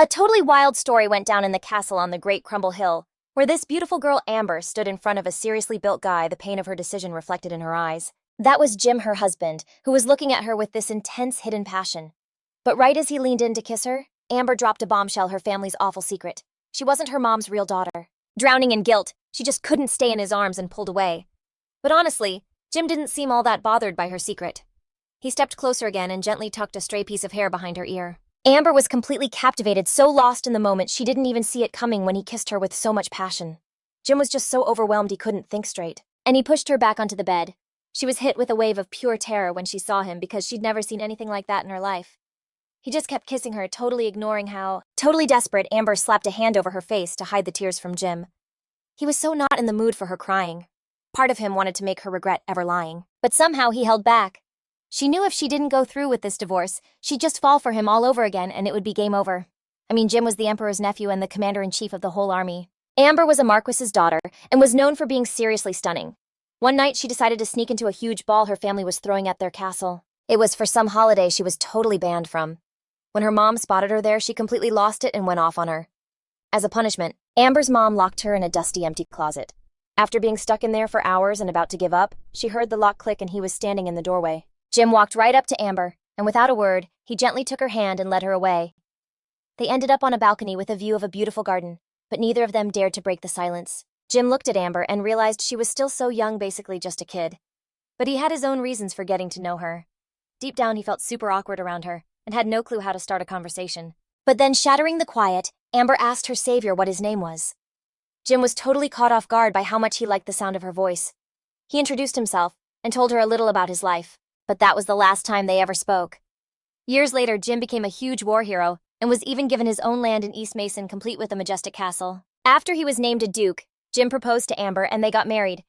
A totally wild story went down in the castle on the Great Crumble Hill, where this beautiful girl Amber stood in front of a seriously built guy, the pain of her decision reflected in her eyes. That was Jim, her husband, who was looking at her with this intense hidden passion. But right as he leaned in to kiss her, Amber dropped a bombshell, her family's awful secret. She wasn't her mom's real daughter. Drowning in guilt, she just couldn't stay in his arms and pulled away. But honestly, Jim didn't seem all that bothered by her secret. He stepped closer again and gently tucked a stray piece of hair behind her ear. Amber was completely captivated, so lost in the moment she didn't even see it coming when he kissed her with so much passion. Jim was just so overwhelmed he couldn't think straight, and he pushed her back onto the bed. She was hit with a wave of pure terror when she saw him because she'd never seen anything like that in her life. He just kept kissing her, totally ignoring how. Totally desperate, Amber slapped a hand over her face to hide the tears from Jim. He was so not in the mood for her crying. Part of him wanted to make her regret ever lying, but somehow he held back. She knew if she didn't go through with this divorce, she'd just fall for him all over again and it would be game over. Jim was the emperor's nephew and the commander-in-chief of the whole army. Amber was a marquess's daughter and was known for being seriously stunning. One night, she decided to sneak into a huge ball her family was throwing at their castle. It was for some holiday she was totally banned from. When her mom spotted her there, she completely lost it and went off on her. As a punishment, Amber's mom locked her in a dusty, empty closet. After being stuck in there for hours and about to give up, she heard the lock click and he was standing in the doorway. Jim walked right up to Amber, and without a word, he gently took her hand and led her away. They ended up on a balcony with a view of a beautiful garden, but neither of them dared to break the silence. Jim looked at Amber and realized she was still so young, basically just a kid. But he had his own reasons for getting to know her. Deep down, he felt super awkward around her, and had no clue how to start a conversation. But then, shattering the quiet, Amber asked her savior what his name was. Jim was totally caught off guard by how much he liked the sound of her voice. He introduced himself, and told her a little about his life. But that was the last time they ever spoke. Years later, Jim became a huge war hero and was even given his own land in East Mason, complete with a majestic castle. After he was named a duke, Jim proposed to Amber and they got married.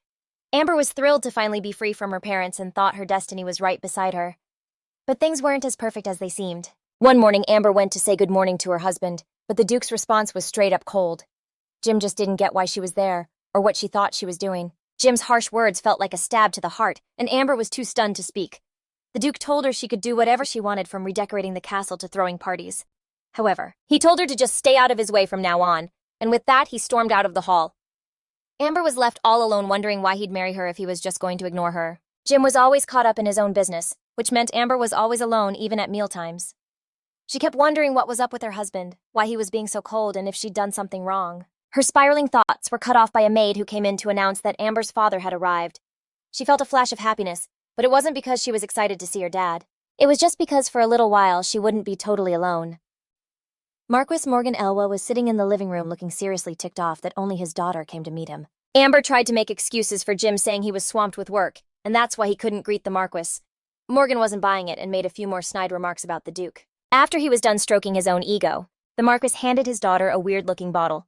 Amber was thrilled to finally be free from her parents and thought her destiny was right beside her. But things weren't as perfect as they seemed. One morning, Amber went to say good morning to her husband, but the duke's response was straight up cold. Jim just didn't get why she was there, or what she thought she was doing. Jim's harsh words felt like a stab to the heart, and Amber was too stunned to speak. The Duke told her she could do whatever she wanted, from redecorating the castle to throwing parties. However, he told her to just stay out of his way from now on, and with that, he stormed out of the hall. Amber was left all alone, wondering why he'd marry her if he was just going to ignore her. Jim was always caught up in his own business, which meant Amber was always alone, even at mealtimes. She kept wondering what was up with her husband, why he was being so cold, and if she'd done something wrong. Her spiraling thoughts were cut off by a maid who came in to announce that Amber's father had arrived. She felt a flash of happiness, but it wasn't because she was excited to see her dad. It was just because for a little while she wouldn't be totally alone. Marquess Morgan Elwa was sitting in the living room looking seriously ticked off that only his daughter came to meet him. Amber tried to make excuses for Jim, saying he was swamped with work, and that's why he couldn't greet the Marquess. Morgan wasn't buying it and made a few more snide remarks about the Duke. After he was done stroking his own ego, the Marquess handed his daughter a weird-looking bottle.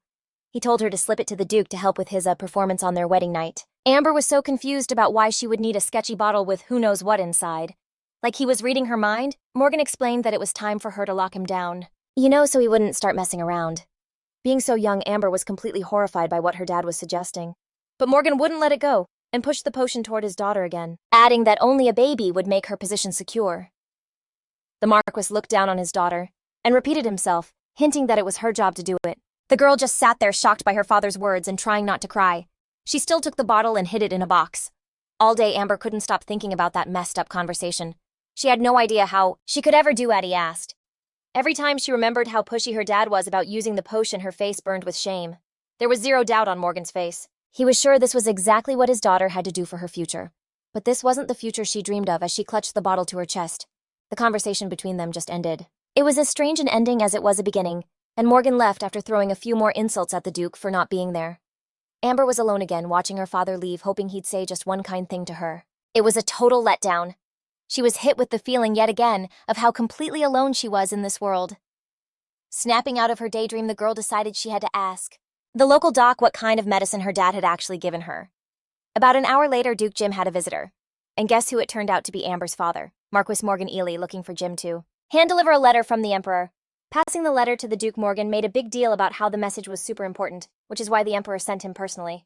He told her to slip it to the Duke to help with his performance on their wedding night. Amber was so confused about why she would need a sketchy bottle with who knows what inside. Like he was reading her mind, Morgan explained that it was time for her to lock him down. So he wouldn't start messing around. Being so young, Amber was completely horrified by what her dad was suggesting. But Morgan wouldn't let it go, and pushed the potion toward his daughter again, adding that only a baby would make her position secure. The Marquess looked down on his daughter, and repeated himself, hinting that it was her job to do it. The girl just sat there, shocked by her father's words and trying not to cry. She still took the bottle and hid it in a box. All day, Amber couldn't stop thinking about that messed up conversation. She had no idea how she could ever do what he asked. Every time she remembered how pushy her dad was about using the potion, her face burned with shame. There was zero doubt on Morgan's face. He was sure this was exactly what his daughter had to do for her future. But this wasn't the future she dreamed of as she clutched the bottle to her chest. The conversation between them just ended. It was as strange an ending as it was a beginning, and Morgan left after throwing a few more insults at the Duke for not being there. Amber was alone again, watching her father leave, hoping he'd say just one kind thing to her. It was a total letdown. She was hit with the feeling yet again of how completely alone she was in this world. Snapping out of her daydream, the girl decided she had to ask the local doc what kind of medicine her dad had actually given her. About an hour later, Duke Jim had a visitor. And guess who it turned out to be? Amber's father, Marquess Morgan Elwa, looking for Jim to hand-deliver a letter from the Emperor. Passing the letter to the Duke, Morgan made a big deal about how the message was super important, which is why the Emperor sent him personally.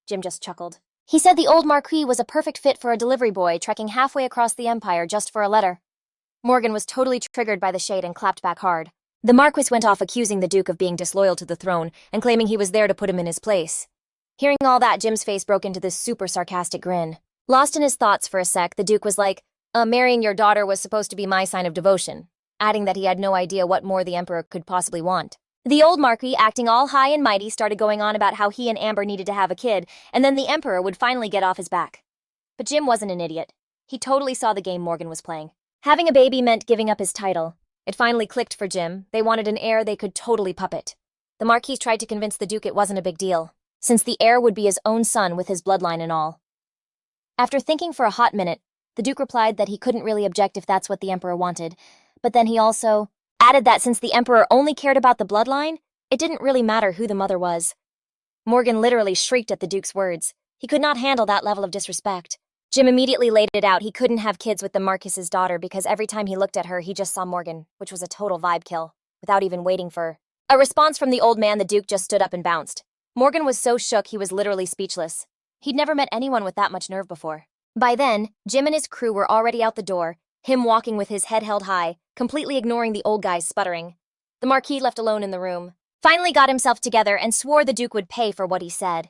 Jim just chuckled. He said the old Marquis was a perfect fit for a delivery boy trekking halfway across the Empire just for a letter. Morgan was totally triggered by the shade and clapped back hard. The Marquess went off accusing the Duke of being disloyal to the throne and claiming he was there to put him in his place. Hearing all that, Jim's face broke into this super sarcastic grin. Lost in his thoughts for a sec, the Duke was like, marrying your daughter was supposed to be my sign of devotion, adding that he had no idea what more the Emperor could possibly want. The old Marquis, acting all high and mighty, started going on about how he and Amber needed to have a kid, and then the Emperor would finally get off his back. But Jim wasn't an idiot. He totally saw the game Morgan was playing. Having a baby meant giving up his title. It finally clicked for Jim. They wanted an heir they could totally puppet. The Marquis tried to convince the Duke it wasn't a big deal, since the heir would be his own son with his bloodline and all. After thinking for a hot minute, the Duke replied that he couldn't really object if that's what the Emperor wanted, but then he also added that since the Emperor only cared about the bloodline, it didn't really matter who the mother was. Morgan literally shrieked at the Duke's words. He could not handle that level of disrespect. Jim immediately laid it out. He couldn't have kids with the Marquess's daughter because every time he looked at her, he just saw Morgan, which was a total vibe kill, without even waiting for a response from the old man. The Duke just stood up and bounced. Morgan was so shook he was literally speechless. He'd never met anyone with that much nerve before. By then, Jim and his crew were already out the door, him walking with his head held high, completely ignoring the old guy's sputtering. The Marquis, left alone in the room, finally got himself together and swore the Duke would pay for what he said.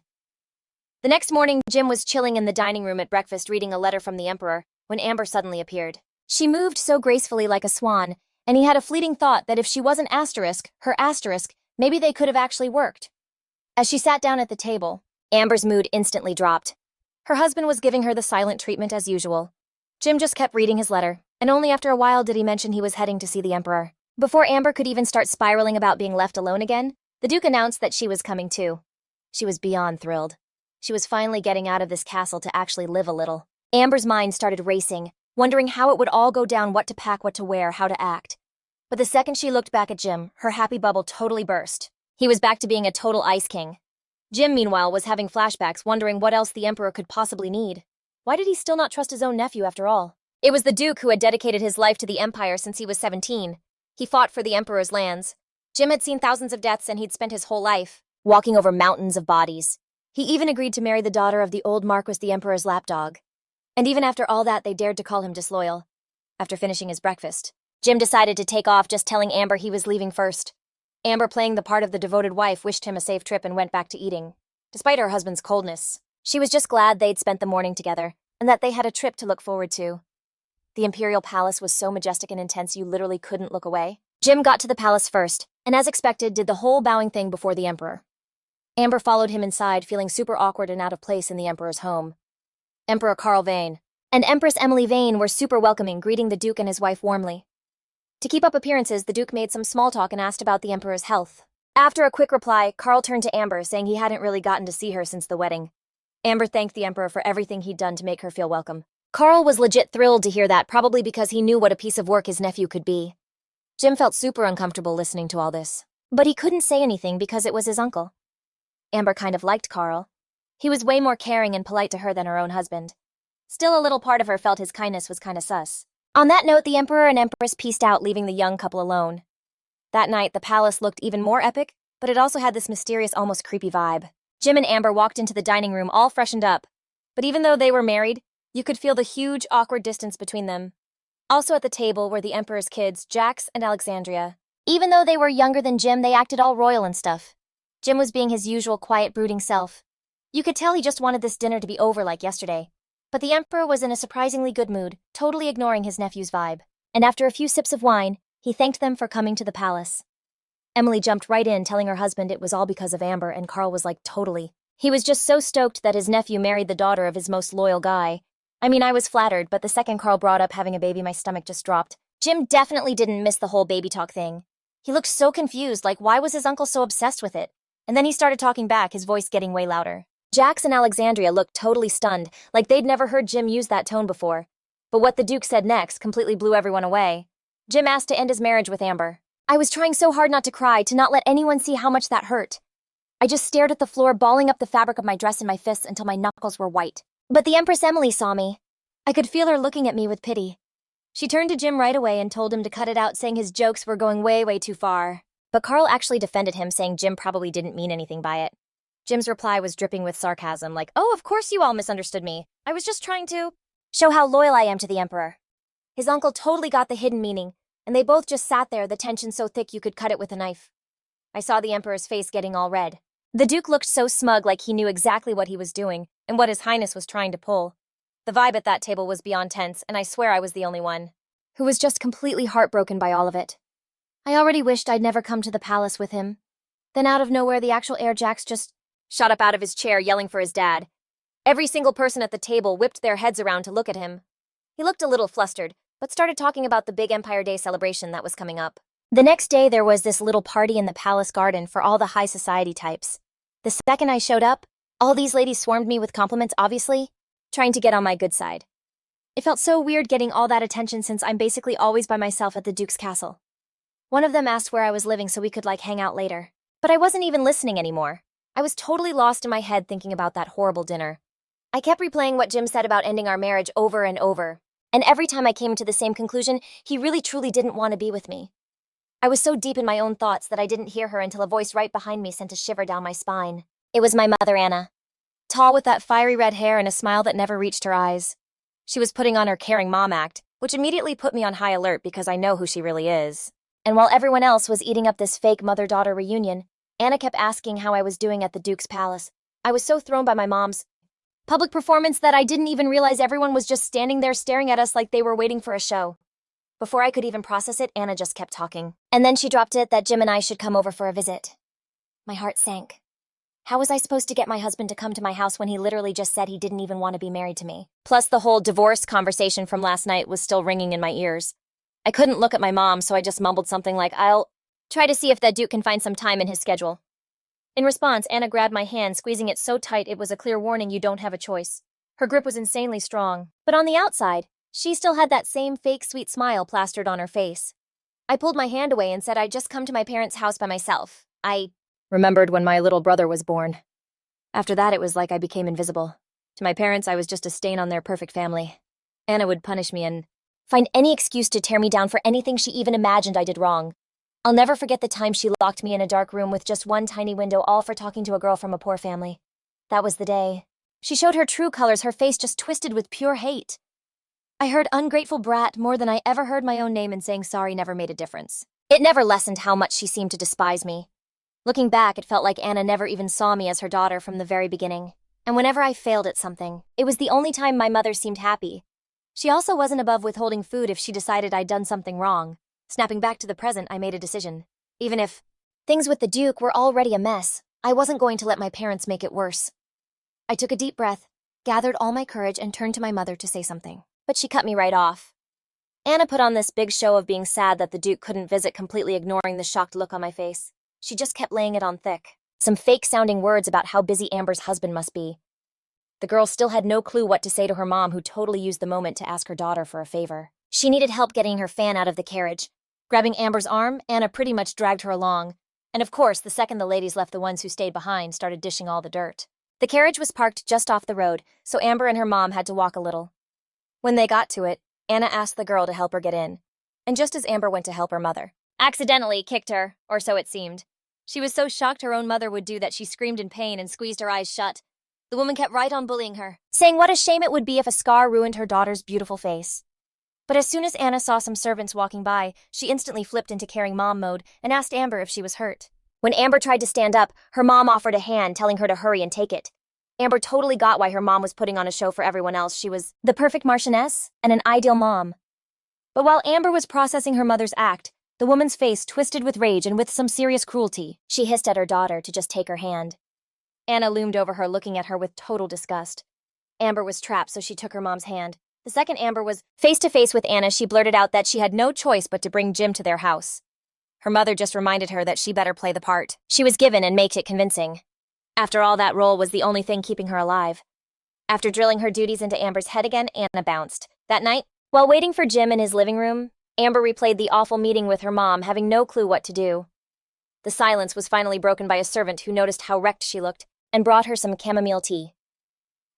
The next morning, Jim was chilling in the dining room at breakfast reading a letter from the Emperor when Amber suddenly appeared. She moved so gracefully like a swan, and he had a fleeting thought that if she wasn't her asterisk, maybe they could have actually worked. As she sat down at the table, Amber's mood instantly dropped. Her husband was giving her the silent treatment as usual. Jim just kept reading his letter, and only after a while did he mention he was heading to see the Emperor. Before Amber could even start spiraling about being left alone again, the Duke announced that she was coming too. She was beyond thrilled. She was finally getting out of this castle to actually live a little. Amber's mind started racing, wondering how it would all go down, what to pack, what to wear, how to act. But the second she looked back at Jim, her happy bubble totally burst. He was back to being a total ice king. Jim, meanwhile, was having flashbacks, wondering what else the Emperor could possibly need. Why did he still not trust his own nephew after all? It was the Duke who had dedicated his life to the Empire since he was 17. He fought for the Emperor's lands. Jim had seen thousands of deaths and he'd spent his whole life walking over mountains of bodies. He even agreed to marry the daughter of the old Marquess, the Emperor's lapdog. And even after all that, they dared to call him disloyal. After finishing his breakfast, Jim decided to take off, just telling Amber he was leaving first. Amber, playing the part of the devoted wife, wished him a safe trip and went back to eating. Despite her husband's coldness, she was just glad they'd spent the morning together and that they had a trip to look forward to. The Imperial Palace was so majestic and intense you literally couldn't look away. Jim got to the palace first, and as expected, did the whole bowing thing before the Emperor. Amber followed him inside, feeling super awkward and out of place in the Emperor's home. Emperor Karl Vane and Empress Emily Vane were super welcoming, greeting the Duke and his wife warmly. To keep up appearances, the Duke made some small talk and asked about the Emperor's health. After a quick reply, Karl turned to Amber, saying he hadn't really gotten to see her since the wedding. Amber thanked the Emperor for everything he'd done to make her feel welcome. Karl was legit thrilled to hear that, probably because he knew what a piece of work his nephew could be. Jim felt super uncomfortable listening to all this, but he couldn't say anything because it was his uncle. Amber kind of liked Karl. He was way more caring and polite to her than her own husband. Still, a little part of her felt his kindness was kinda sus. On that note, the Emperor and Empress pieced out, leaving the young couple alone. That night, the palace looked even more epic, but it also had this mysterious, almost creepy vibe. Jim and Amber walked into the dining room all freshened up, but even though they were married, you could feel the huge, awkward distance between them. Also at the table were the Emperor's kids, Jax and Alexandria. Even though they were younger than Jim, they acted all royal and stuff. Jim was being his usual quiet, brooding self. You could tell he just wanted this dinner to be over like yesterday. But the Emperor was in a surprisingly good mood, totally ignoring his nephew's vibe. And after a few sips of wine, he thanked them for coming to the palace. Emily jumped right in, telling her husband it was all because of Amber, and Karl was like, totally. He was just so stoked that his nephew married the daughter of his most loyal guy. I mean, I was flattered, but the second Karl brought up having a baby, my stomach just dropped. Jim definitely didn't miss the whole baby talk thing. He looked so confused, like why was his uncle so obsessed with it? And then he started talking back, his voice getting way louder. Jax and Alexandria looked totally stunned, like they'd never heard Jim use that tone before. But what the Duke said next completely blew everyone away. Jim asked to end his marriage with Amber. I was trying so hard not to cry, to not let anyone see how much that hurt. I just stared at the floor, balling up the fabric of my dress in my fists until my knuckles were white. But the Empress Emily saw me. I could feel her looking at me with pity. She turned to Jim right away and told him to cut it out, saying his jokes were going way, way too far. But Karl actually defended him, saying Jim probably didn't mean anything by it. Jim's reply was dripping with sarcasm, like, oh, of course you all misunderstood me. I was just trying to show how loyal I am to the Emperor. His uncle totally got the hidden meaning, and they both just sat there, the tension so thick you could cut it with a knife. I saw the Emperor's face getting all red. The Duke looked so smug, like he knew exactly what he was doing and what His Highness was trying to pull. The vibe at that table was beyond tense, and I swear I was the only one who was just completely heartbroken by all of it. I already wished I'd never come to the palace with him. Then out of nowhere, the actual heir Jax just shot up out of his chair, yelling for his dad. Every single person at the table whipped their heads around to look at him. He looked a little flustered, but started talking about the big Empire Day celebration that was coming up. The next day, there was this little party in the palace garden for all the high society types. The second I showed up, all these ladies swarmed me with compliments, obviously, trying to get on my good side. It felt so weird getting all that attention since I'm basically always by myself at the Duke's castle. One of them asked where I was living so we could hang out later. But I wasn't even listening anymore. I was totally lost in my head thinking about that horrible dinner. I kept replaying what Jim said about ending our marriage over and over. And every time I came to the same conclusion, he really truly didn't want to be with me. I was so deep in my own thoughts that I didn't hear her until a voice right behind me sent a shiver down my spine. It was my mother, Anna. Tall with that fiery red hair and a smile that never reached her eyes. She was putting on her caring mom act, which immediately put me on high alert because I know who she really is. And while everyone else was eating up this fake mother-daughter reunion, Anna kept asking how I was doing at the Duke's palace. I was so thrown by my mom's public performance that I didn't even realize everyone was just standing there staring at us like they were waiting for a show. Before I could even process it, Anna just kept talking. And then she dropped it that Jim and I should come over for a visit. My heart sank. How was I supposed to get my husband to come to my house when he literally just said he didn't even want to be married to me? Plus, the whole divorce conversation from last night was still ringing in my ears. I couldn't look at my mom, so I just mumbled something like, I'll try to see if that Duke can find some time in his schedule. In response, Anna grabbed my hand, squeezing it so tight it was a clear warning you don't have a choice. Her grip was insanely strong, but on the outside, she still had that same fake sweet smile plastered on her face. I pulled my hand away and said I'd just come to my parents' house by myself. I remembered when my little brother was born. After that, it was like I became invisible. To my parents, I was just a stain on their perfect family. Anna would punish me and find any excuse to tear me down for anything she even imagined I did wrong. I'll never forget the time she locked me in a dark room with just one tiny window, all for talking to a girl from a poor family. That was the day. She showed her true colors, her face just twisted with pure hate. I heard ungrateful brat more than I ever heard my own name, and saying sorry never made a difference. It never lessened how much she seemed to despise me. Looking back, it felt like Anna never even saw me as her daughter from the very beginning. And whenever I failed at something, it was the only time my mother seemed happy. She also wasn't above withholding food if she decided I'd done something wrong. Snapping back to the present, I made a decision. Even if things with the Duke were already a mess, I wasn't going to let my parents make it worse. I took a deep breath, gathered all my courage, and turned to my mother to say something. But she cut me right off. Anna put on this big show of being sad that the Duke couldn't visit, completely ignoring the shocked look on my face. She just kept laying it on thick. Some fake-sounding words about how busy Amber's husband must be. The girl still had no clue what to say to her mom, who totally used the moment to ask her daughter for a favor. She needed help getting her fan out of the carriage. Grabbing Amber's arm, Anna pretty much dragged her along. And of course, the second the ladies left, the ones who stayed behind started dishing all the dirt. The carriage was parked just off the road, so Amber and her mom had to walk a little. When they got to it, Anna asked the girl to help her get in. And just as Amber went to help her mother, accidentally kicked her, or so it seemed. She was so shocked her own mother would do that she screamed in pain and squeezed her eyes shut. The woman kept right on bullying her, saying what a shame it would be if a scar ruined her daughter's beautiful face. But as soon as Anna saw some servants walking by, she instantly flipped into caring mom mode and asked Amber if she was hurt. When Amber tried to stand up, her mom offered a hand, telling her to hurry and take it. Amber totally got why her mom was putting on a show for everyone else. She was the perfect marchioness and an ideal mom. But while Amber was processing her mother's act, the woman's face twisted with rage and with some serious cruelty. She hissed at her daughter to just take her hand. Anna loomed over her, looking at her with total disgust. Amber was trapped, so she took her mom's hand. The second Amber was face to face with Anna, she blurted out that she had no choice but to bring Jim to their house. Her mother just reminded her that she better play the part she was given and make it convincing. After all, that role was the only thing keeping her alive. After drilling her duties into Amber's head again, Anna bounced. That night, while waiting for Jim in his living room, Amber replayed the awful meeting with her mom, having no clue what to do. The silence was finally broken by a servant who noticed how wrecked she looked and brought her some chamomile tea.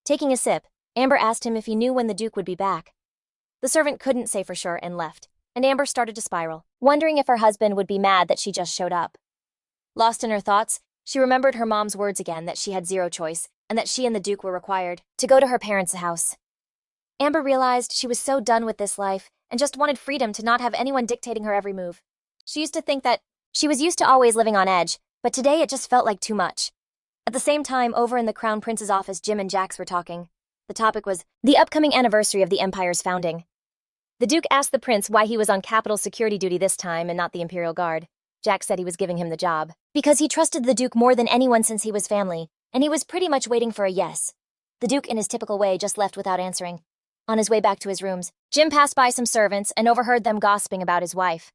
Taking a sip, Amber asked him if he knew when the Duke would be back. The servant couldn't say for sure and left, and Amber started to spiral, wondering if her husband would be mad that she just showed up. Lost in her thoughts, she remembered her mom's words again, that she had zero choice and that she and the Duke were required to go to her parents' house. Amber realized she was so done with this life and just wanted freedom to not have anyone dictating her every move. She used to think that she was used to always living on edge, but today it just felt like too much. At the same time, over in the Crown Prince's office, Jim and Jax were talking. The topic was the upcoming anniversary of the Empire's founding. The Duke asked the prince why he was on Capitol security duty this time and not the Imperial Guard. Jax said he was giving him the job because he trusted the Duke more than anyone since he was family, and he was pretty much waiting for a yes. The Duke, in his typical way, just left without answering. On his way back to his rooms, Jim passed by some servants and overheard them gossiping about his wife.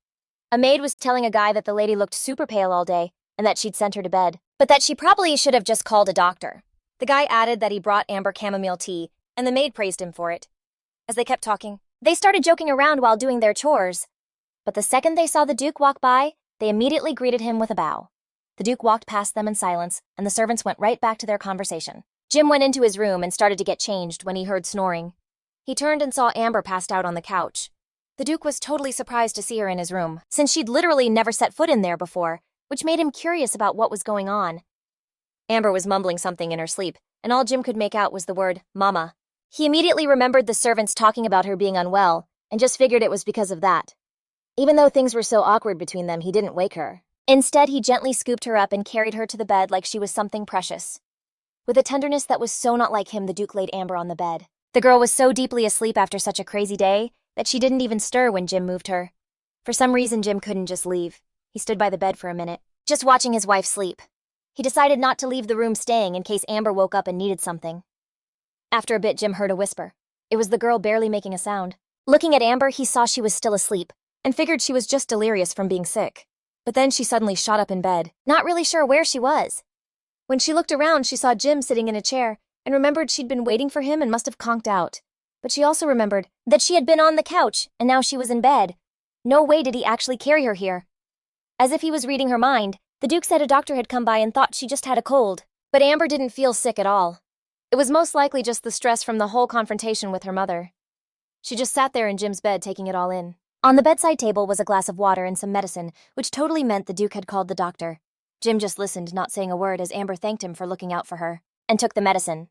A maid was telling a guy that the lady looked super pale all day and that she'd sent her to bed, but that she probably should have just called a doctor. The guy added that he brought Amber chamomile tea, and the maid praised him for it. As they kept talking, they started joking around while doing their chores. But the second they saw the Duke walk by, they immediately greeted him with a bow. The Duke walked past them in silence, and the servants went right back to their conversation. Jim went into his room and started to get changed when he heard snoring. He turned and saw Amber passed out on the couch. The Duke was totally surprised to see her in his room, since she'd literally never set foot in there before, which made him curious about what was going on. Amber was mumbling something in her sleep, and all Jim could make out was the word, Mama. He immediately remembered the servants talking about her being unwell, and just figured it was because of that. Even though things were so awkward between them, he didn't wake her. Instead, he gently scooped her up and carried her to the bed like she was something precious. With a tenderness that was so not like him, the Duke laid Amber on the bed. The girl was so deeply asleep after such a crazy day that she didn't even stir when Jim moved her. For some reason, Jim couldn't just leave. He stood by the bed for a minute, just watching his wife sleep. He decided not to leave the room staying in case Amber woke up and needed something. After a bit, Jim heard a whisper. It was the girl barely making a sound. Looking at Amber, he saw she was still asleep, and figured she was just delirious from being sick. But then she suddenly shot up in bed, not really sure where she was. When she looked around, she saw Jim sitting in a chair, and remembered she'd been waiting for him and must have conked out. But she also remembered that she had been on the couch, and now she was in bed. No way did he actually carry her here. As if he was reading her mind, the Duke said a doctor had come by and thought she just had a cold. But Amber didn't feel sick at all. It was most likely just the stress from the whole confrontation with her mother. She just sat there in Jim's bed taking it all in. On the bedside table was a glass of water and some medicine, which totally meant the Duke had called the doctor. Jim just listened, not saying a word, as Amber thanked him for looking out for her, and took the medicine.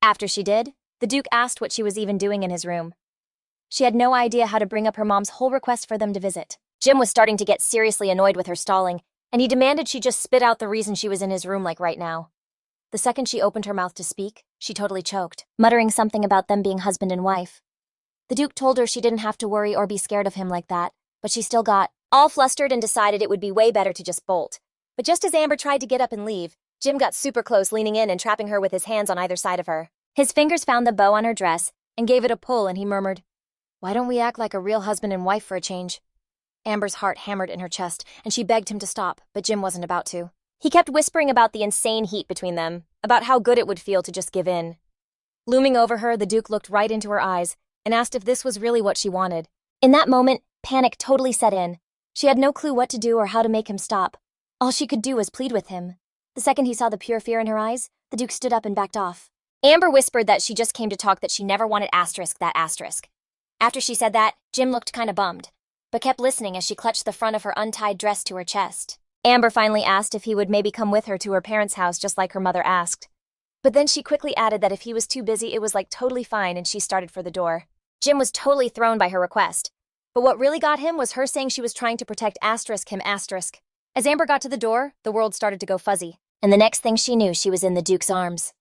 After she did, the Duke asked what she was even doing in his room. She had no idea how to bring up her mom's whole request for them to visit. Jim was starting to get seriously annoyed with her stalling, and he demanded she just spit out the reason she was in his room like right now. The second she opened her mouth to speak, she totally choked, muttering something about them being husband and wife. The Duke told her she didn't have to worry or be scared of him like that, but she still got all flustered and decided it would be way better to just bolt. But just as Amber tried to get up and leave, Jim got super close, leaning in and trapping her with his hands on either side of her. His fingers found the bow on her dress and gave it a pull, and he murmured, "Why don't we act like a real husband and wife for a change?" Amber's heart hammered in her chest, and she begged him to stop, but Jim wasn't about to. He kept whispering about the insane heat between them, about how good it would feel to just give in. Looming over her, the Duke looked right into her eyes and asked if this was really what she wanted. In that moment, panic totally set in. She had no clue what to do or how to make him stop. All she could do was plead with him. The second he saw the pure fear in her eyes, the Duke stood up and backed off. Amber whispered that she just came to talk, that she never wanted that asterisk. After she said that, Jim looked kinda bummed, but kept listening as she clutched the front of her untied dress to her chest. Amber finally asked if he would maybe come with her to her parents' house just like her mother asked. But then she quickly added that if he was too busy, it was like totally fine, and she started for the door. Jim was totally thrown by her request. But what really got him was her saying she was trying to protect him. As Amber got to the door, the world started to go fuzzy, and the next thing she knew, she was in the Duke's arms.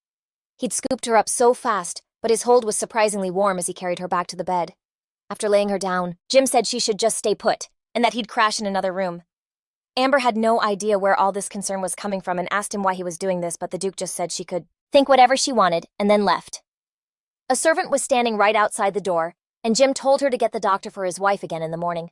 He'd scooped her up so fast, but his hold was surprisingly warm as he carried her back to the bed. After laying her down, Jim said she should just stay put, and that he'd crash in another room. Amber had no idea where all this concern was coming from and asked him why he was doing this, but the Duke just said she could think whatever she wanted, and then left. A servant was standing right outside the door, and Jim told her to get the doctor for his wife again in the morning.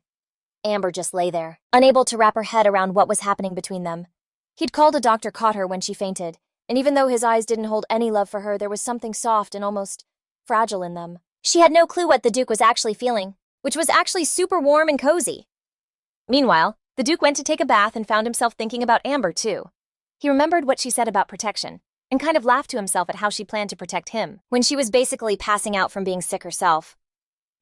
Amber just lay there, unable to wrap her head around what was happening between them. He'd called a doctor, caught her when she fainted, and even though his eyes didn't hold any love for her, there was something soft and almost fragile in them. She had no clue what the Duke was actually feeling, which was actually super warm and cozy. Meanwhile, the Duke went to take a bath and found himself thinking about Amber, too. He remembered what she said about protection, and kind of laughed to himself at how she planned to protect him, when she was basically passing out from being sick herself.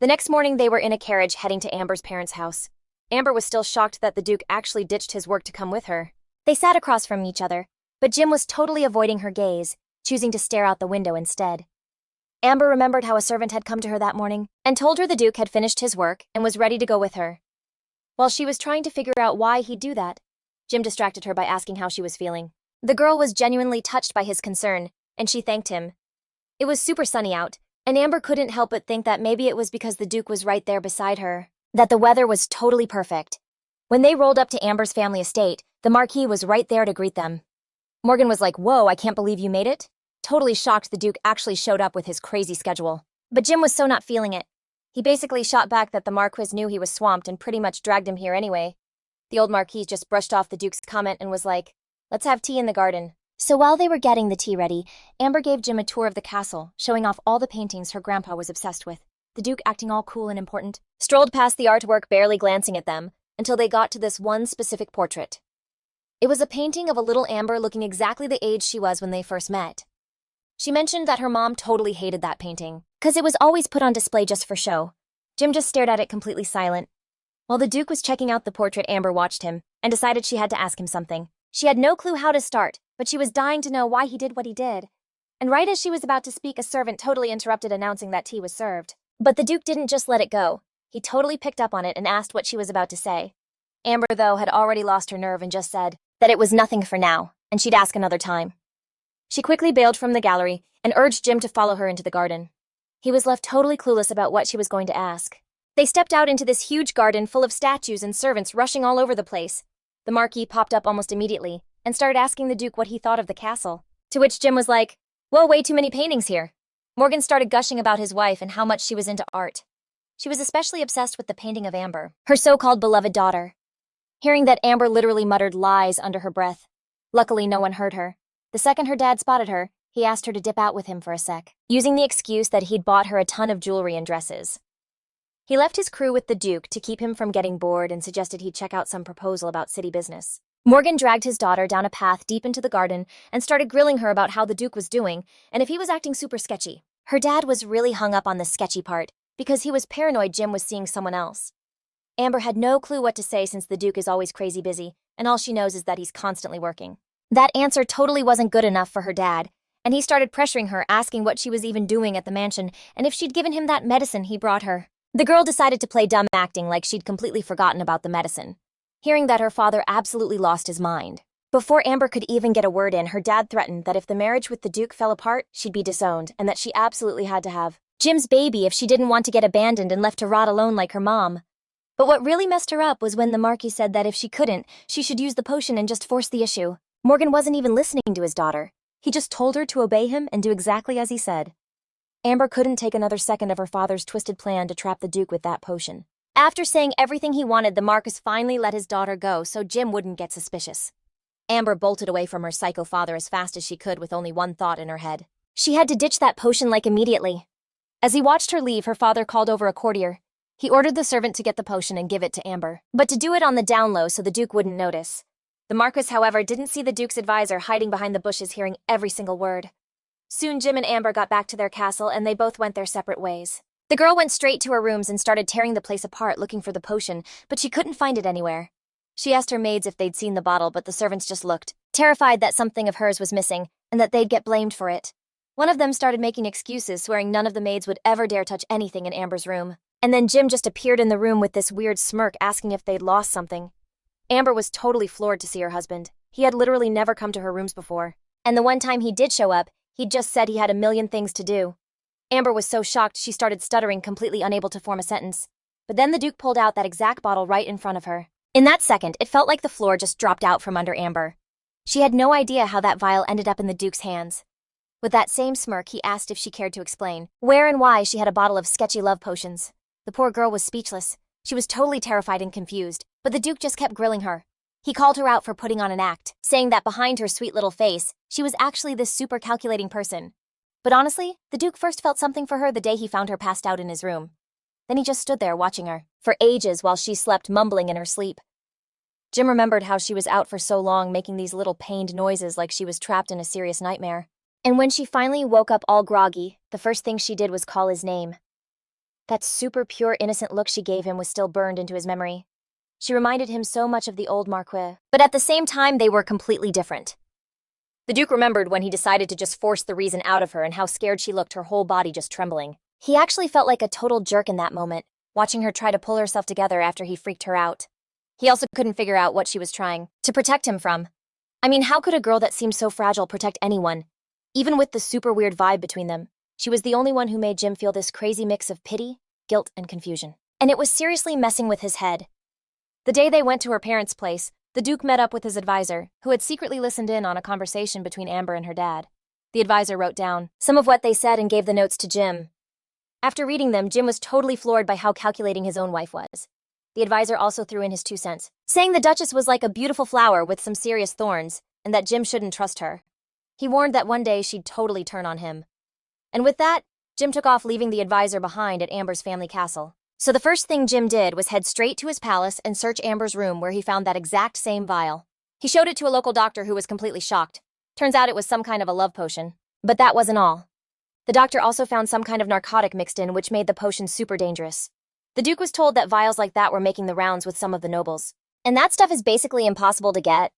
The next morning, they were in a carriage heading to Amber's parents' house. Amber was still shocked that the Duke actually ditched his work to come with her. They sat across from each other, but Jim was totally avoiding her gaze, choosing to stare out the window instead. Amber remembered how a servant had come to her that morning and told her the Duke had finished his work and was ready to go with her. While she was trying to figure out why he'd do that, Jim distracted her by asking how she was feeling. The girl was genuinely touched by his concern, and she thanked him. It was super sunny out, and Amber couldn't help but think that maybe it was because the Duke was right there beside her, that the weather was totally perfect. When they rolled up to Amber's family estate, the Marquis was right there to greet them. Morgan was like, "Whoa, I can't believe you made it?" Totally shocked the Duke actually showed up with his crazy schedule. But Jim was so not feeling it. He basically shot back that the Marquis knew he was swamped and pretty much dragged him here anyway. The old Marquis just brushed off the Duke's comment and was like, "Let's have tea in the garden." So while they were getting the tea ready, Amber gave Jim a tour of the castle, showing off all the paintings her grandpa was obsessed with. The Duke, acting all cool and important, strolled past the artwork, barely glancing at them, until they got to this one specific portrait. It was a painting of a little Amber looking exactly the age she was when they first met. She mentioned that her mom totally hated that painting, because it was always put on display just for show. Jim just stared at it completely silent. While the Duke was checking out the portrait, Amber watched him, and decided she had to ask him something. She had no clue how to start, but she was dying to know why he did what he did. And right as she was about to speak, a servant totally interrupted, announcing that tea was served. But the Duke didn't just let it go. He totally picked up on it and asked what she was about to say. Amber, though, had already lost her nerve and just said that it was nothing for now, and she'd ask another time. She quickly bailed from the gallery and urged Jim to follow her into the garden. He was left totally clueless about what she was going to ask. They stepped out into this huge garden full of statues and servants rushing all over the place. The Marquis popped up almost immediately and started asking the Duke what he thought of the castle, to which Jim was like, "Whoa, way too many paintings here." Morgan started gushing about his wife and how much she was into art. She was especially obsessed with the painting of Amber, her so-called beloved daughter. Hearing that, Amber literally muttered lies under her breath. Luckily, no one heard her. The second her dad spotted her, he asked her to dip out with him for a sec, using the excuse that he'd bought her a ton of jewelry and dresses. He left his crew with the Duke to keep him from getting bored and suggested he'd check out some proposal about city business. Morgan dragged his daughter down a path deep into the garden and started grilling her about how the Duke was doing and if he was acting super sketchy. Her dad was really hung up on the sketchy part because he was paranoid Jim was seeing someone else. Amber had no clue what to say since the Duke is always crazy busy, and all she knows is that he's constantly working. That answer totally wasn't good enough for her dad, and he started pressuring her, asking what she was even doing at the mansion and if she'd given him that medicine he brought her. The girl decided to play dumb, acting like she'd completely forgotten about the medicine. Hearing that, her father absolutely lost his mind. Before Amber could even get a word in, her dad threatened that if the marriage with the Duke fell apart, she'd be disowned, and that she absolutely had to have Jim's baby if she didn't want to get abandoned and left to rot alone like her mom. But what really messed her up was when the Marquis said that if she couldn't, she should use the potion and just force the issue. Morgan wasn't even listening to his daughter. He just told her to obey him and do exactly as he said. Amber couldn't take another second of her father's twisted plan to trap the Duke with that potion. After saying everything he wanted, the Marquis finally let his daughter go so Jim wouldn't get suspicious. Amber bolted away from her psycho father as fast as she could with only one thought in her head. She had to ditch that potion like immediately. As he watched her leave, her father called over a courtier. He ordered the servant to get the potion and give it to Amber, but to do it on the down low so the Duke wouldn't notice. The Marquis, however, didn't see the Duke's advisor hiding behind the bushes, hearing every single word. Soon Jim and Amber got back to their castle and they both went their separate ways. The girl went straight to her rooms and started tearing the place apart looking for the potion, but she couldn't find it anywhere. She asked her maids if they'd seen the bottle, but the servants just looked, terrified that something of hers was missing and that they'd get blamed for it. One of them started making excuses, swearing none of the maids would ever dare touch anything in Amber's room. And then Jim just appeared in the room with this weird smirk, asking if they'd lost something. Amber was totally floored to see her husband. He had literally never come to her rooms before. And the one time he did show up, he'd just said he had a million things to do. Amber was so shocked she started stuttering, completely unable to form a sentence. But then the Duke pulled out that exact bottle right in front of her. In that second, it felt like the floor just dropped out from under Amber. She had no idea how that vial ended up in the Duke's hands. With that same smirk, he asked if she cared to explain where and why she had a bottle of sketchy love potions. The poor girl was speechless. She was totally terrified and confused, but the Duke just kept grilling her. He called her out for putting on an act, saying that behind her sweet little face, she was actually this super calculating person. But honestly, the Duke first felt something for her the day he found her passed out in his room. Then he just stood there watching her, for ages while she slept, mumbling in her sleep. Jim remembered how she was out for so long, making these little pained noises like she was trapped in a serious nightmare. And when she finally woke up all groggy, the first thing she did was call his name. That super pure, innocent look she gave him was still burned into his memory. She reminded him so much of the old Marquis, but at the same time they were completely different. The Duke remembered when he decided to just force the reason out of her and how scared she looked, her whole body just trembling. He actually felt like a total jerk in that moment, watching her try to pull herself together after he freaked her out. He also couldn't figure out what she was trying to protect him from. I mean, how could a girl that seemed so fragile protect anyone? Even with the super weird vibe between them, she was the only one who made Jim feel this crazy mix of pity, guilt, and confusion. And it was seriously messing with his head. The day they went to her parents' place, the Duke met up with his advisor, who had secretly listened in on a conversation between Amber and her dad. The advisor wrote down some of what they said and gave the notes to Jim. After reading them, Jim was totally floored by how calculating his own wife was. The advisor also threw in his 2 cents, saying the Duchess was like a beautiful flower with some serious thorns, and that Jim shouldn't trust her. He warned that one day she'd totally turn on him. And with that, Jim took off, leaving the advisor behind at Amber's family castle. So the first thing Jim did was head straight to his palace and search Amber's room, where he found that exact same vial. He showed it to a local doctor, who was completely shocked. Turns out it was some kind of a love potion. But that wasn't all. The doctor also found some kind of narcotic mixed in, which made the potion super dangerous. The Duke was told that vials like that were making the rounds with some of the nobles. And that stuff is basically impossible to get.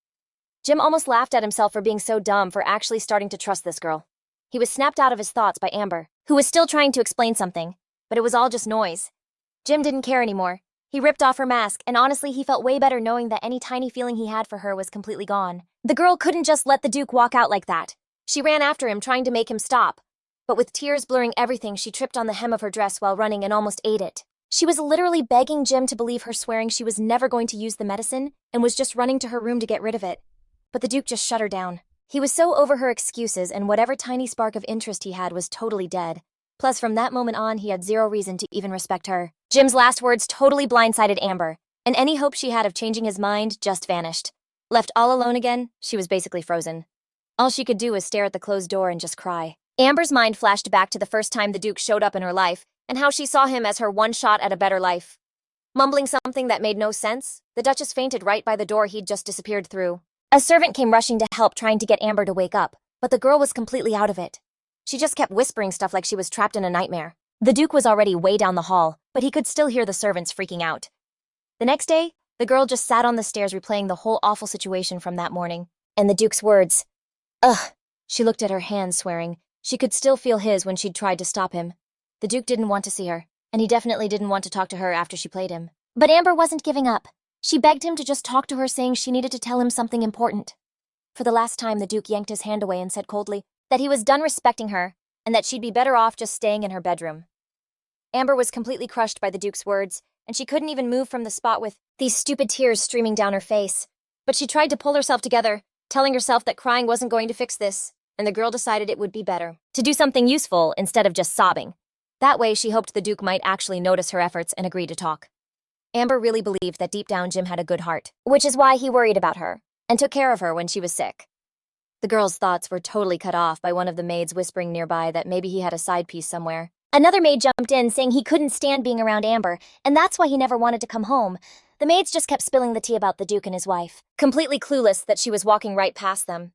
Jim almost laughed at himself for being so dumb for actually starting to trust this girl. He was snapped out of his thoughts by Amber, who was still trying to explain something, but it was all just noise. Jim didn't care anymore. He ripped off her mask, and honestly, he felt way better knowing that any tiny feeling he had for her was completely gone. The girl couldn't just let the Duke walk out like that. She ran after him, trying to make him stop. But with tears blurring everything, she tripped on the hem of her dress while running and almost ate it. She was literally begging Jim to believe her, swearing she was never going to use the medicine and was just running to her room to get rid of it. But the Duke just shut her down. He was so over her excuses, and whatever tiny spark of interest he had was totally dead. Plus, from that moment on, he had zero reason to even respect her. Jim's last words totally blindsided Amber, and any hope she had of changing his mind just vanished. Left all alone again, she was basically frozen. All she could do was stare at the closed door and just cry. Amber's mind flashed back to the first time the Duke showed up in her life, and how she saw him as her one shot at a better life. Mumbling something that made no sense, the Duchess fainted right by the door he'd just disappeared through. A servant came rushing to help, trying to get Amber to wake up, but the girl was completely out of it. She just kept whispering stuff like she was trapped in a nightmare. The Duke was already way down the hall, but he could still hear the servants freaking out. The next day, the girl just sat on the stairs replaying the whole awful situation from that morning. And the Duke's words. Ugh. She looked at her hands, swearing. She could still feel his when she'd tried to stop him. The Duke didn't want to see her, and he definitely didn't want to talk to her after she played him. But Amber wasn't giving up. She begged him to just talk to her, saying she needed to tell him something important. For the last time, the Duke yanked his hand away and said coldly that he was done respecting her, and that she'd be better off just staying in her bedroom. Amber was completely crushed by the Duke's words, and she couldn't even move from the spot with these stupid tears streaming down her face. But she tried to pull herself together, telling herself that crying wasn't going to fix this, and the girl decided it would be better to do something useful instead of just sobbing. That way, she hoped the Duke might actually notice her efforts and agree to talk. Amber really believed that deep down Jim had a good heart, which is why he worried about her and took care of her when she was sick. The girl's thoughts were totally cut off by one of the maids whispering nearby that maybe he had a side piece somewhere. Another maid jumped in, saying he couldn't stand being around Amber, and that's why he never wanted to come home. The maids just kept spilling the tea about the Duke and his wife, completely clueless that she was walking right past them.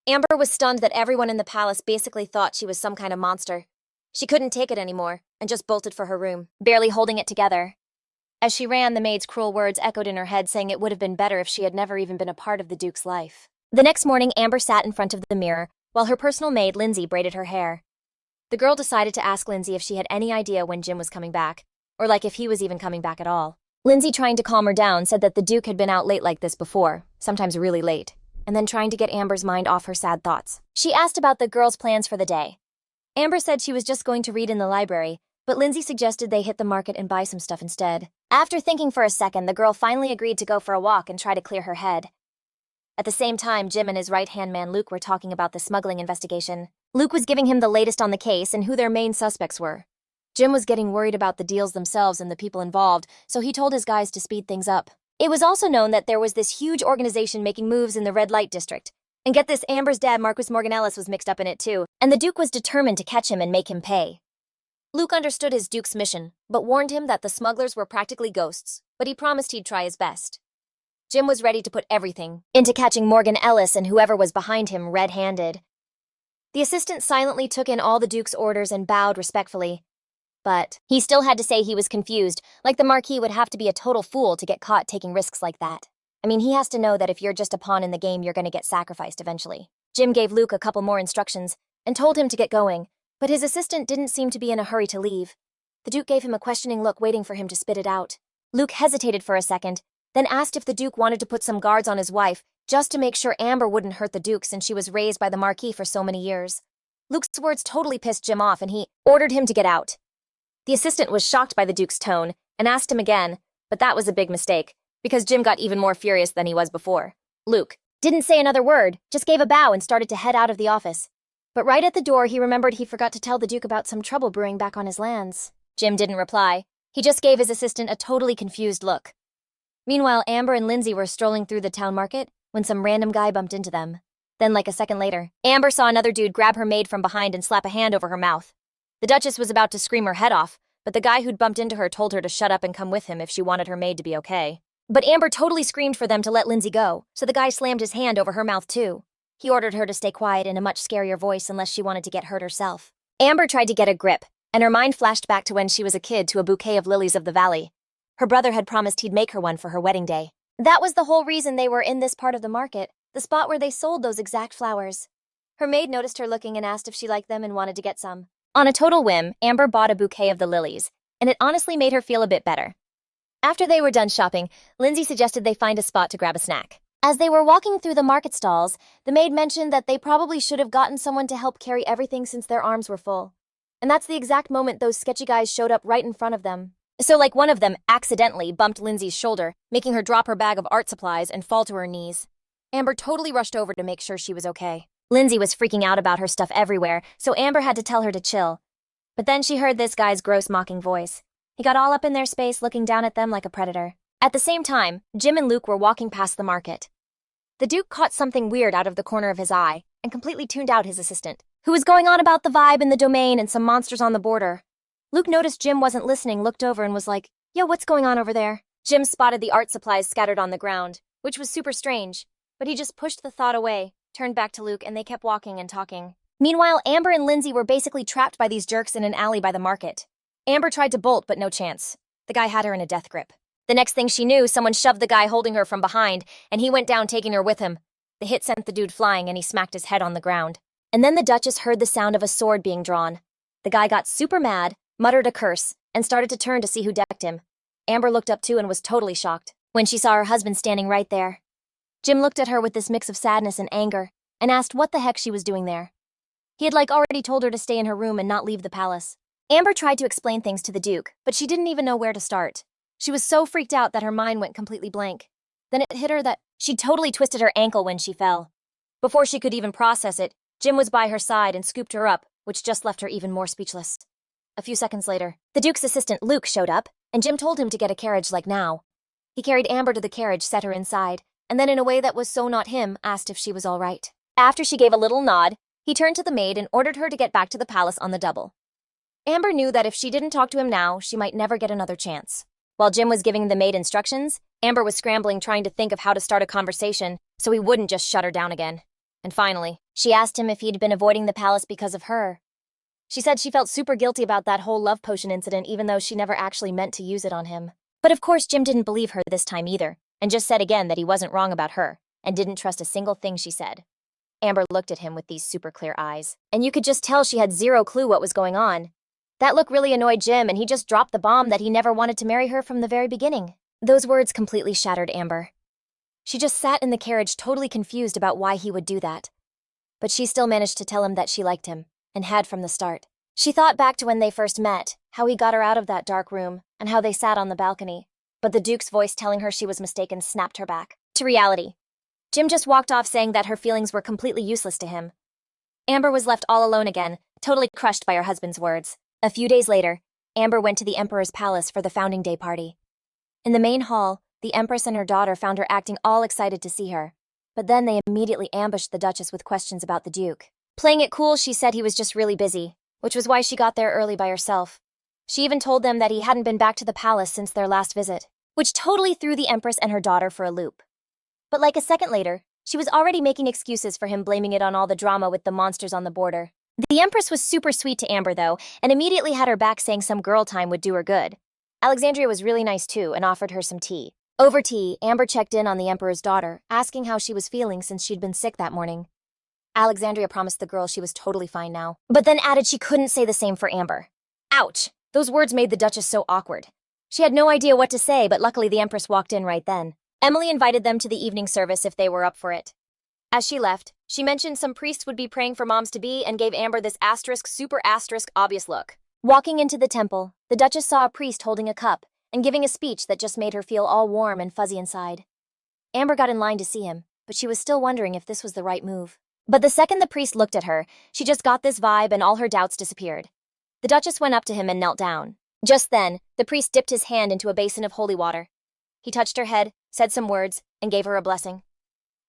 Amber was stunned that everyone in the palace basically thought she was some kind of monster. She couldn't take it anymore, and just bolted for her room, barely holding it together. As she ran, the maid's cruel words echoed in her head, saying it would have been better if she had never even been a part of the Duke's life. The next morning, Amber sat in front of the mirror, while her personal maid, Lindsay, braided her hair. The girl decided to ask Lindsay if she had any idea when Jim was coming back, or like if he was even coming back at all. Lindsay, trying to calm her down, said that the Duke had been out late like this before, sometimes really late, and then trying to get Amber's mind off her sad thoughts. She asked about the girls' plans for the day. Amber said she was just going to read in the library, but Lindsay suggested they hit the market and buy some stuff instead. After thinking for a second, the girl finally agreed to go for a walk and try to clear her head. At the same time, Jim and his right-hand man Luke were talking about the smuggling investigation. Luke was giving him the latest on the case and who their main suspects were. Jim was getting worried about the deals themselves and the people involved, so he told his guys to speed things up. It was also known that there was this huge organization making moves in the red light district. And get this, Amber's dad, Marquess Morgan Elwa, was mixed up in it too, and the Duke was determined to catch him and make him pay. Luke understood his Duke's mission, but warned him that the smugglers were practically ghosts, but he promised he'd try his best. Jim was ready to put everything into catching Morgan Elwa and whoever was behind him red-handed. The assistant silently took in all the Duke's orders and bowed respectfully. But he still had to say he was confused, like the Marquis would have to be a total fool to get caught taking risks like that. I mean, he has to know that if you're just a pawn in the game, you're going to get sacrificed eventually. Jim gave Luke a couple more instructions and told him to get going, but his assistant didn't seem to be in a hurry to leave. The Duke gave him a questioning look, waiting for him to spit it out. Luke hesitated for a second, then asked if the Duke wanted to put some guards on his wife, just to make sure Amber wouldn't hurt the Duke since she was raised by the Marquis for so many years. Luke's words totally pissed Jim off and he ordered him to get out. The assistant was shocked by the Duke's tone and asked him again, but that was a big mistake, because Jim got even more furious than he was before. Luke didn't say another word, just gave a bow and started to head out of the office. But right at the door, he remembered he forgot to tell the Duke about some trouble brewing back on his lands. Jim didn't reply. He just gave his assistant a totally confused look. Meanwhile, Amber and Lindsay were strolling through the town market when some random guy bumped into them. Then, like a second later, Amber saw another dude grab her maid from behind and slap a hand over her mouth. The Duchess was about to scream her head off, but the guy who'd bumped into her told her to shut up and come with him if she wanted her maid to be okay. But Amber totally screamed for them to let Lindsay go, so the guy slammed his hand over her mouth too. He ordered her to stay quiet in a much scarier voice unless she wanted to get hurt herself. Amber tried to get a grip, and her mind flashed back to when she was a kid to a bouquet of lilies of the valley. Her brother had promised he'd make her one for her wedding day. That was the whole reason they were in this part of the market, the spot where they sold those exact flowers. Her maid noticed her looking and asked if she liked them and wanted to get some. On a total whim, Amber bought a bouquet of the lilies, and it honestly made her feel a bit better. After they were done shopping, Lindsay suggested they find a spot to grab a snack. As they were walking through the market stalls, the maid mentioned that they probably should have gotten someone to help carry everything since their arms were full. And that's the exact moment those sketchy guys showed up right in front of them. So like one of them accidentally bumped Lindsay's shoulder, making her drop her bag of art supplies and fall to her knees. Amber totally rushed over to make sure she was okay. Lindsay was freaking out about her stuff everywhere, so Amber had to tell her to chill. But then she heard this guy's gross mocking voice. He got all up in their space, looking down at them like a predator. At the same time, Jim and Luke were walking past the market. The Duke caught something weird out of the corner of his eye and completely tuned out his assistant, who was going on about the vibe in the domain and some monsters on the border. Luke noticed Jim wasn't listening, looked over and was like, "Yo, what's going on over there?" Jim spotted the art supplies scattered on the ground, which was super strange, but he just pushed the thought away, turned back to Luke, and they kept walking and talking. Meanwhile, Amber and Lindsay were basically trapped by these jerks in an alley by the market. Amber tried to bolt, but no chance. The guy had her in a death grip. The next thing she knew, someone shoved the guy holding her from behind, and he went down, taking her with him. The hit sent the dude flying, and he smacked his head on the ground. And then the Duchess heard the sound of a sword being drawn. The guy got super mad, muttered a curse, and started to turn to see who decked him. Amber looked up too and was totally shocked when she saw her husband standing right there. Jim looked at her with this mix of sadness and anger, and asked what the heck she was doing there. He had already told her to stay in her room and not leave the palace. Amber tried to explain things to the Duke, but she didn't even know where to start. She was so freaked out that her mind went completely blank. Then it hit her that she'd totally twisted her ankle when she fell. Before she could even process it, Jim was by her side and scooped her up, which just left her even more speechless. A few seconds later, the Duke's assistant Luke showed up, and Jim told him to get a carriage now. He carried Amber to the carriage, set her inside, and then in a way that was so not him, asked if she was all right. After she gave a little nod, he turned to the maid and ordered her to get back to the palace on the double. Amber knew that if she didn't talk to him now, she might never get another chance. While Jim was giving the maid instructions, Amber was scrambling, trying to think of how to start a conversation so he wouldn't just shut her down again. And finally, she asked him if he'd been avoiding the palace because of her. She said she felt super guilty about that whole love potion incident, even though she never actually meant to use it on him. But of course, Jim didn't believe her this time either, and just said again that he wasn't wrong about her, and didn't trust a single thing she said. Amber looked at him with these super clear eyes, and you could just tell she had zero clue what was going on. That look really annoyed Jim, and he just dropped the bomb that he never wanted to marry her from the very beginning. Those words completely shattered Amber. She just sat in the carriage totally confused about why he would do that. But she still managed to tell him that she liked him, and had from the start. She thought back to when they first met, how he got her out of that dark room, and how they sat on the balcony. But the Duke's voice telling her she was mistaken snapped her back to reality. Jim just walked off, saying that her feelings were completely useless to him. Amber was left all alone again, totally crushed by her husband's words. A few days later, Amber went to the Emperor's palace for the Founding Day party. In the main hall, the Empress and her daughter found her acting all excited to see her. But then they immediately ambushed the Duchess with questions about the Duke. Playing it cool, she said he was just really busy, which was why she got there early by herself. She even told them that he hadn't been back to the palace since their last visit, which totally threw the Empress and her daughter for a loop. But like a second later, she was already making excuses for him, blaming it on all the drama with the monsters on the border. The Empress was super sweet to Amber, though, and immediately had her back, saying some girl time would do her good. Alexandria was really nice, too, and offered her some tea. Over tea, Amber checked in on the Emperor's daughter, asking how she was feeling since she'd been sick that morning. Alexandria promised the girl she was totally fine now, but then added she couldn't say the same for Amber. Ouch! Those words made the Duchess so awkward. She had no idea what to say, but luckily the Empress walked in right then. Emily invited them to the evening service if they were up for it. As she left, she mentioned some priests would be praying for moms-to-be and gave Amber this asterisk super asterisk obvious look. Walking into the temple, the Duchess saw a priest holding a cup and giving a speech that just made her feel all warm and fuzzy inside. Amber got in line to see him, but she was still wondering if this was the right move. But the second the priest looked at her, she just got this vibe and all her doubts disappeared. The Duchess went up to him and knelt down. Just then, the priest dipped his hand into a basin of holy water. He touched her head, said some words, and gave her a blessing.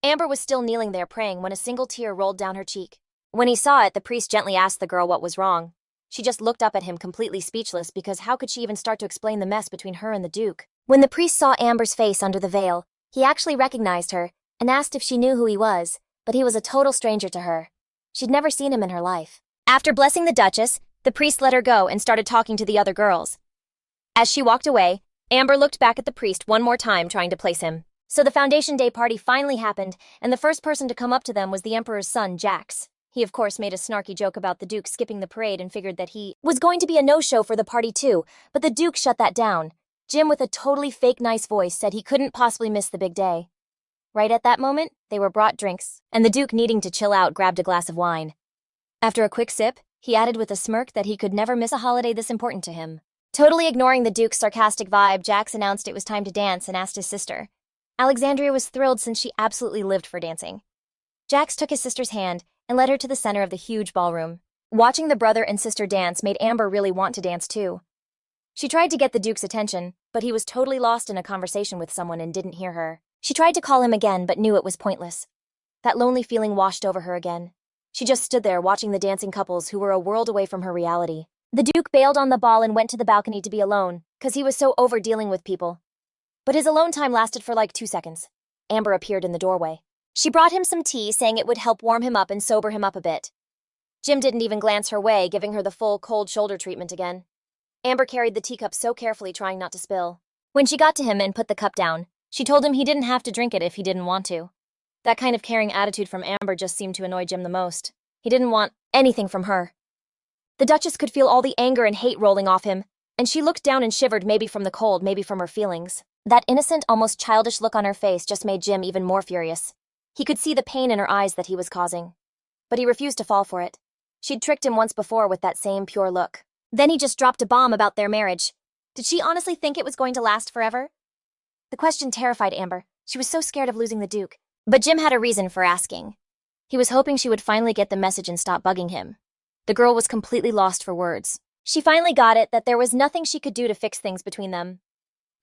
Amber was still kneeling there praying when a single tear rolled down her cheek. When he saw it, the priest gently asked the girl what was wrong. She just looked up at him completely speechless because how could she even start to explain the mess between her and the Duke? When the priest saw Amber's face under the veil, he actually recognized her and asked if she knew who he was, but he was a total stranger to her. She'd never seen him in her life. After blessing the Duchess, the priest let her go and started talking to the other girls. As she walked away, Amber looked back at the priest one more time trying to place him. So the Foundation Day party finally happened, and the first person to come up to them was the Emperor's son, Jax. He of course made a snarky joke about the Duke skipping the parade and figured that he was going to be a no-show for the party too, but the Duke shut that down. Jim, with a totally fake nice voice, said he couldn't possibly miss the big day. Right at that moment, they were brought drinks, and the Duke, needing to chill out, grabbed a glass of wine. After a quick sip, he added with a smirk that he could never miss a holiday this important to him. Totally ignoring the Duke's sarcastic vibe, Jax announced it was time to dance and asked his sister. Alexandria was thrilled since she absolutely lived for dancing. Jax took his sister's hand and led her to the center of the huge ballroom. Watching the brother and sister dance made Amber really want to dance too. She tried to get the Duke's attention, but he was totally lost in a conversation with someone and didn't hear her. She tried to call him again but knew it was pointless. That lonely feeling washed over her again. She just stood there watching the dancing couples who were a world away from her reality. The Duke bailed on the ball and went to the balcony to be alone, because he was so over dealing with people. But his alone time lasted for like 2 seconds. Amber appeared in the doorway. She brought him some tea, saying it would help warm him up and sober him up a bit. Jim didn't even glance her way, giving her the full cold shoulder treatment again. Amber carried the teacup so carefully, trying not to spill. When she got to him and put the cup down, she told him he didn't have to drink it if he didn't want to. That kind of caring attitude from Amber just seemed to annoy Jim the most. He didn't want anything from her. The Duchess could feel all the anger and hate rolling off him, and she looked down and shivered, maybe from the cold, maybe from her feelings. That innocent, almost childish look on her face just made Jim even more furious. He could see the pain in her eyes that he was causing. But he refused to fall for it. She'd tricked him once before with that same pure look. Then he just dropped a bomb about their marriage. Did she honestly think it was going to last forever? The question terrified Amber. She was so scared of losing the Duke. But Jim had a reason for asking. He was hoping she would finally get the message and stop bugging him. The girl was completely lost for words. She finally got it that there was nothing she could do to fix things between them.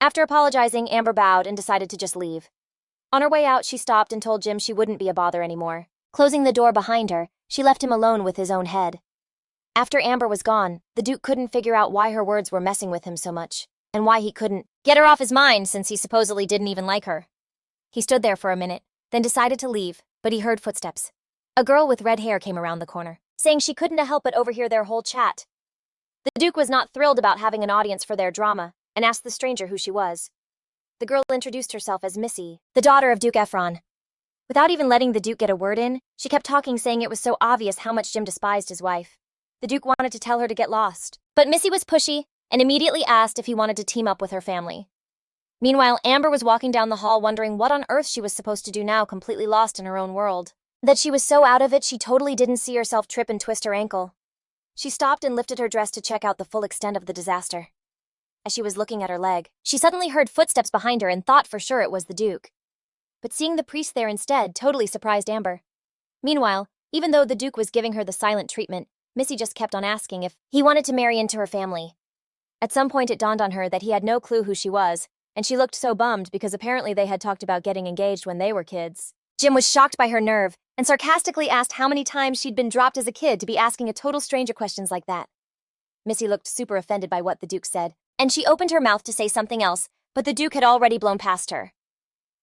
After apologizing, Amber bowed and decided to just leave. On her way out, she stopped and told Jim she wouldn't be a bother anymore. Closing the door behind her, she left him alone with his own head. After Amber was gone, the Duke couldn't figure out why her words were messing with him so much, and why he couldn't get her off his mind since he supposedly didn't even like her. He stood there for a minute, then decided to leave, but he heard footsteps. A girl with red hair came around the corner, saying she couldn't help but overhear their whole chat. The Duke was not thrilled about having an audience for their drama, and asked the stranger who she was. The girl introduced herself as Missy, the daughter of Duke Ephron. Without even letting the Duke get a word in, she kept talking, saying it was so obvious how much Jim despised his wife. The Duke wanted to tell her to get lost, but Missy was pushy and immediately asked if he wanted to team up with her family. Meanwhile, Amber was walking down the hall wondering what on earth she was supposed to do now, completely lost in her own world. That she was so out of it she totally didn't see herself trip and twist her ankle. She stopped and lifted her dress to check out the full extent of the disaster. As she was looking at her leg, she suddenly heard footsteps behind her and thought for sure it was the Duke. But seeing the priest there instead totally surprised Amber. Meanwhile, even though the Duke was giving her the silent treatment, Missy just kept on asking if he wanted to marry into her family. At some point it dawned on her that he had no clue who she was, and she looked so bummed because apparently they had talked about getting engaged when they were kids. Jim was shocked by her nerve and sarcastically asked how many times she'd been dropped as a kid to be asking a total stranger questions like that. Missy looked super offended by what the Duke said, and she opened her mouth to say something else, but the Duke had already blown past her.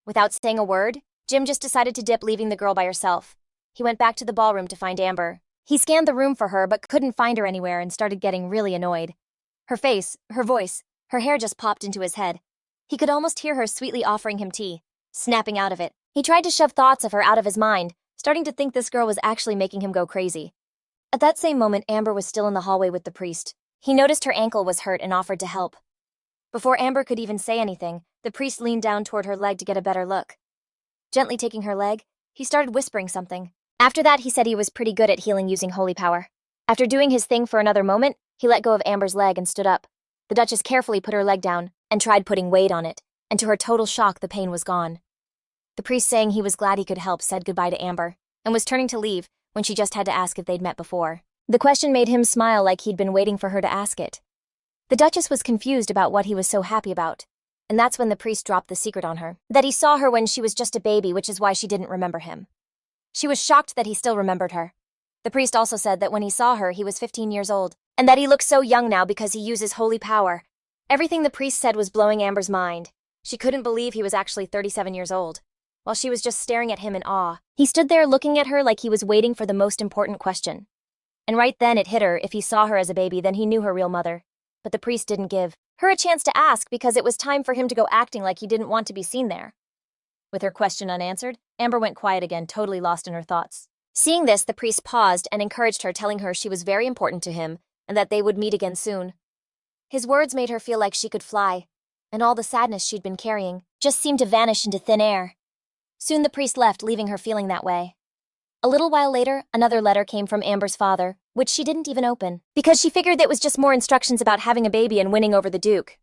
Without saying a word, Jim just decided to dip, leaving the girl by herself. He went back to the ballroom to find Amber. He scanned the room for her but couldn't find her anywhere and started getting really annoyed. Her face, her voice, her hair just popped into his head. He could almost hear her sweetly offering him tea, snapping out of it. He tried to shove thoughts of her out of his mind, starting to think this girl was actually making him go crazy. At that same moment, Amber was still in the hallway with the priest. He noticed her ankle was hurt and offered to help. Before Amber could even say anything, the priest leaned down toward her leg to get a better look. Gently taking her leg, he started whispering something. After that, he said he was pretty good at healing using holy power. After doing his thing for another moment, he let go of Amber's leg and stood up. The Duchess carefully put her leg down and tried putting weight on it, and to her total shock, the pain was gone. The priest, saying he was glad he could help, said goodbye to Amber and was turning to leave when she just had to ask if they'd met before. The question made him smile like he'd been waiting for her to ask it. The Duchess was confused about what he was so happy about, and that's when the priest dropped the secret on her, that he saw her when she was just a baby, which is why she didn't remember him. She was shocked that he still remembered her. The priest also said that when he saw her, he was 15 years old, and that he looked so young now because he uses holy power. Everything the priest said was blowing Amber's mind. She couldn't believe he was actually 37 years old, while she was just staring at him in awe. He stood there looking at her like he was waiting for the most important question. And right then it hit her, if he saw her as a baby, then he knew her real mother. But the priest didn't give her a chance to ask because it was time for him to go acting like he didn't want to be seen there. With her question unanswered, Amber went quiet again, totally lost in her thoughts. Seeing this, the priest paused and encouraged her, telling her she was very important to him and that they would meet again soon. His words made her feel like she could fly, and all the sadness she'd been carrying just seemed to vanish into thin air. Soon the priest left, leaving her feeling that way. A little while later, another letter came from Amber's father, which she didn't even open, because she figured it was just more instructions about having a baby and winning over the Duke.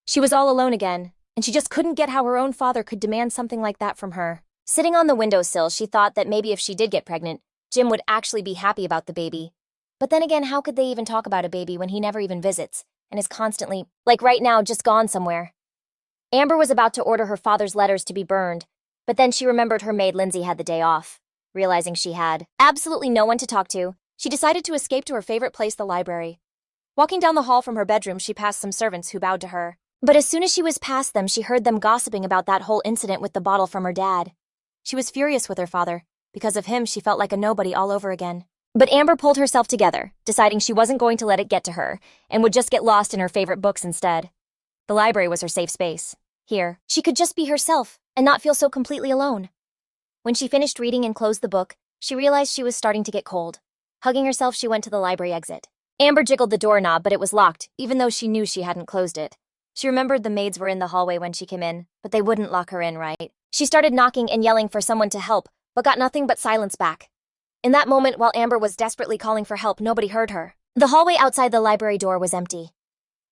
She was all alone again, and she just couldn't get how her own father could demand something like that from her. Sitting on the windowsill, she thought that maybe if she did get pregnant, Jim would actually be happy about the baby. But then again, how could they even talk about a baby when he never even visits, and is constantly, like right now, just gone somewhere? Amber was about to order her father's letters to be burned, but then she remembered her maid Lindsay had the day off. Realizing she had absolutely no one to talk to, she decided to escape to her favorite place, the library. Walking down the hall from her bedroom, she passed some servants who bowed to her. But as soon as she was past them, she heard them gossiping about that whole incident with the bottle from her dad. She was furious with her father. Because of him, she felt like a nobody all over again. But Amber pulled herself together, deciding she wasn't going to let it get to her, and would just get lost in her favorite books instead. The library was her safe space. Here, she could just be herself and not feel so completely alone. When she finished reading and closed the book, she realized she was starting to get cold. Hugging herself, she went to the library exit. Amber jiggled the doorknob, but it was locked, even though she knew she hadn't closed it. She remembered the maids were in the hallway when she came in, but they wouldn't lock her in, right? She started knocking and yelling for someone to help, but got nothing but silence back. In that moment, while Amber was desperately calling for help, nobody heard her. The hallway outside the library door was empty.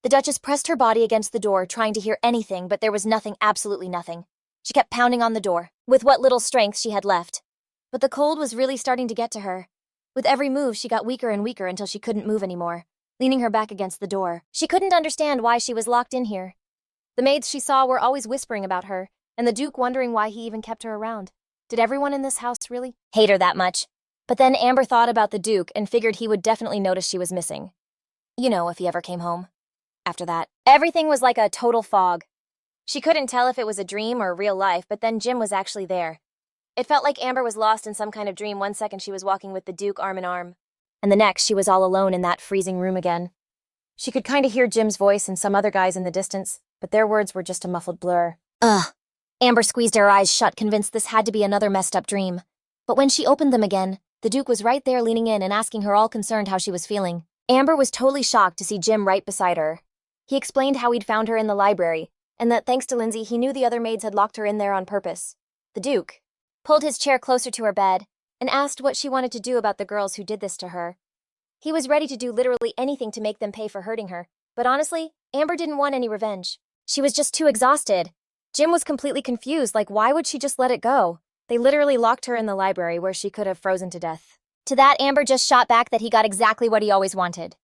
The Duchess pressed her body against the door, trying to hear anything, but there was nothing, absolutely nothing. She kept pounding on the door, with what little strength she had left. But the cold was really starting to get to her. With every move, she got weaker and weaker until she couldn't move anymore, leaning her back against the door. She couldn't understand why she was locked in here. The maids she saw were always whispering about her, and the Duke wondering why he even kept her around. Did everyone in this house really hate her that much? But then Amber thought about the Duke and figured he would definitely notice she was missing. You know, if he ever came home. After that, everything was like a total fog. She couldn't tell if it was a dream or real life, but then Jim was actually there. It felt like Amber was lost in some kind of dream. One second she was walking with the Duke arm in arm, and the next she was all alone in that freezing room again. She could kind of hear Jim's voice and some other guys in the distance, but their words were just a muffled blur. Ugh. Amber squeezed her eyes shut, convinced this had to be another messed up dream. But when she opened them again, the Duke was right there leaning in and asking her, all concerned, how she was feeling. Amber was totally shocked to see Jim right beside her. He explained how he'd found her in the library, and that thanks to Lindsay, he knew the other maids had locked her in there on purpose. The Duke pulled his chair closer to her bed and asked what she wanted to do about the girls who did this to her. He was ready to do literally anything to make them pay for hurting her, but honestly, Amber didn't want any revenge. She was just too exhausted. Jim was completely confused, like why would she just let it go? They literally locked her in the library where she could have frozen to death. To that, Amber just shot back that he got exactly what he always wanted.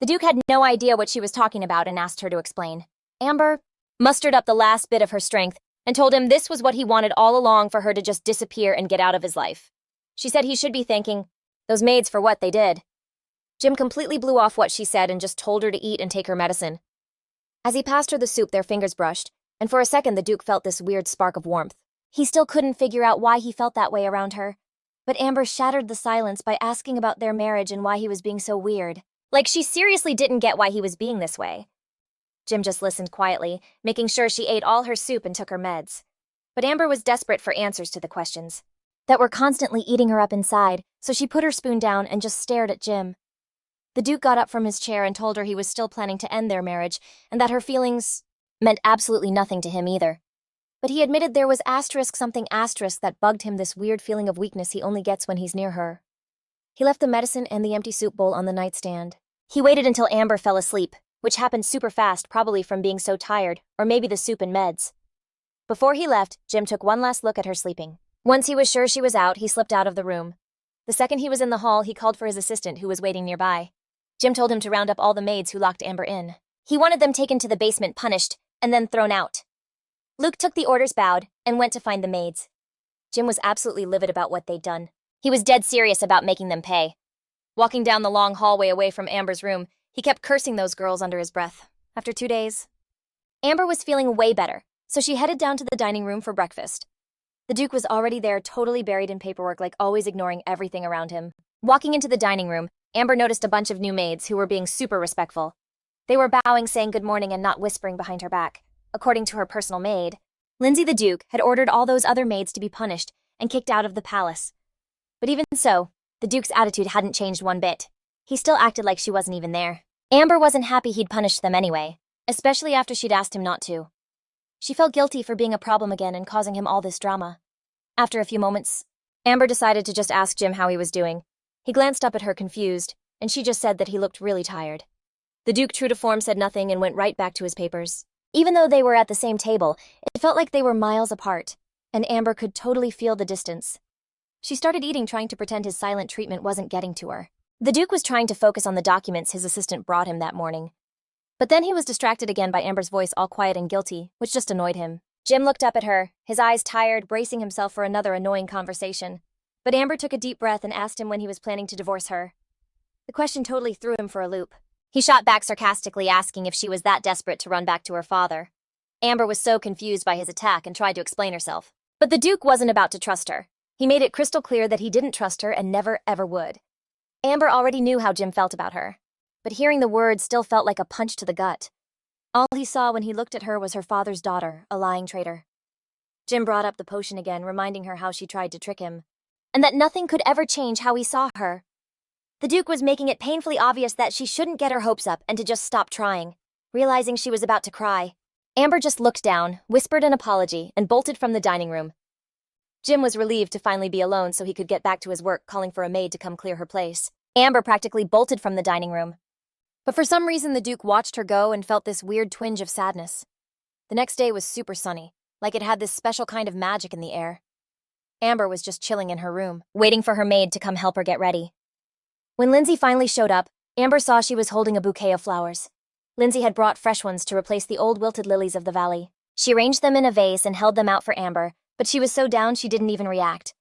The Duke had no idea what she was talking about and asked her to explain. Amber mustered up the last bit of her strength and told him this was what he wanted all along, for her to just disappear and get out of his life. She said he should be thanking those maids for what they did. Jim completely blew off what she said and just told her to eat and take her medicine. As he passed her the soup, their fingers brushed, and for a second the Duke felt this weird spark of warmth. He still couldn't figure out why he felt that way around her, but Amber shattered the silence by asking about their marriage and why he was being so weird. Like she seriously didn't get why he was being this way. Jim just listened quietly, making sure she ate all her soup and took her meds. But Amber was desperate for answers to the questions. that were constantly eating her up inside, so she put her spoon down and just stared at Jim. The Duke got up from his chair and told her he was still planning to end their marriage, and that her feelings meant absolutely nothing to him either. But he admitted there was something that bugged him, this weird feeling of weakness he only gets when he's near her. He left the medicine and the empty soup bowl on the nightstand. He waited until Amber fell asleep, which happened super fast, probably from being so tired, or maybe the soup and meds. Before he left, Jim took one last look at her sleeping. Once he was sure she was out, he slipped out of the room. The second he was in the hall, he called for his assistant, who was waiting nearby. Jim told him to round up all the maids who locked Amber in. He wanted them taken to the basement, punished, and then thrown out. Luke took the orders, bowed, and went to find the maids. Jim was absolutely livid about what they'd done. He was dead serious about making them pay. Walking down the long hallway away from Amber's room, he kept cursing those girls under his breath. After 2 days, Amber was feeling way better, so she headed down to the dining room for breakfast. The Duke was already there, totally buried in paperwork, like always ignoring everything around him. Walking into the dining room, Amber noticed a bunch of new maids who were being super respectful. They were bowing, saying good morning, and not whispering behind her back. According to her personal maid, Lindsay the Duke had ordered all those other maids to be punished and kicked out of the palace. But even so, the Duke's attitude hadn't changed one bit. He still acted like she wasn't even there. Amber wasn't happy he'd punished them anyway, especially after she'd asked him not to. She felt guilty for being a problem again and causing him all this drama. After a few moments, Amber decided to just ask Jim how he was doing. He glanced up at her confused, and she just said that he looked really tired. The Duke, true to form, said nothing and went right back to his papers. Even though they were at the same table, it felt like they were miles apart, and Amber could totally feel the distance. She started eating, trying to pretend his silent treatment wasn't getting to her. The Duke was trying to focus on the documents his assistant brought him that morning. But then he was distracted again by Amber's voice, all quiet and guilty, which just annoyed him. Jim looked up at her, his eyes tired, bracing himself for another annoying conversation. But Amber took a deep breath and asked him when he was planning to divorce her. The question totally threw him for a loop. He shot back sarcastically, asking if she was that desperate to run back to her father. Amber was so confused by his attack and tried to explain herself. But the Duke wasn't about to trust her. He made it crystal clear that he didn't trust her and never ever would. Amber already knew how Jim felt about her, but hearing the words still felt like a punch to the gut. All he saw when he looked at her was her father's daughter, a lying traitor. Jim brought up the potion again, reminding her how she tried to trick him, and that nothing could ever change how he saw her. The Duke was making it painfully obvious that she shouldn't get her hopes up and to just stop trying. Realizing she was about to cry, Amber just looked down, whispered an apology, and bolted from the dining room. Jim was relieved to finally be alone so he could get back to his work, calling for a maid to come clear her place. Amber practically bolted from the dining room. But for some reason, the Duke watched her go and felt this weird twinge of sadness. The next day was super sunny, like it had this special kind of magic in the air. Amber was just chilling in her room, waiting for her maid to come help her get ready. When Lindsay finally showed up, Amber saw she was holding a bouquet of flowers. Lindsay had brought fresh ones to replace the old wilted lilies of the valley. She arranged them in a vase and held them out for Amber, but she was so down she didn't even react.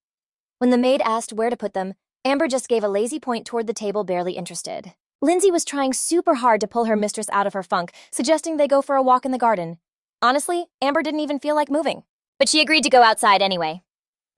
When the maid asked where to put them, Amber just gave a lazy point toward the table, barely interested. Lindsay was trying super hard to pull her mistress out of her funk, suggesting they go for a walk in the garden. Honestly, Amber didn't even feel like moving. But she agreed to go outside anyway.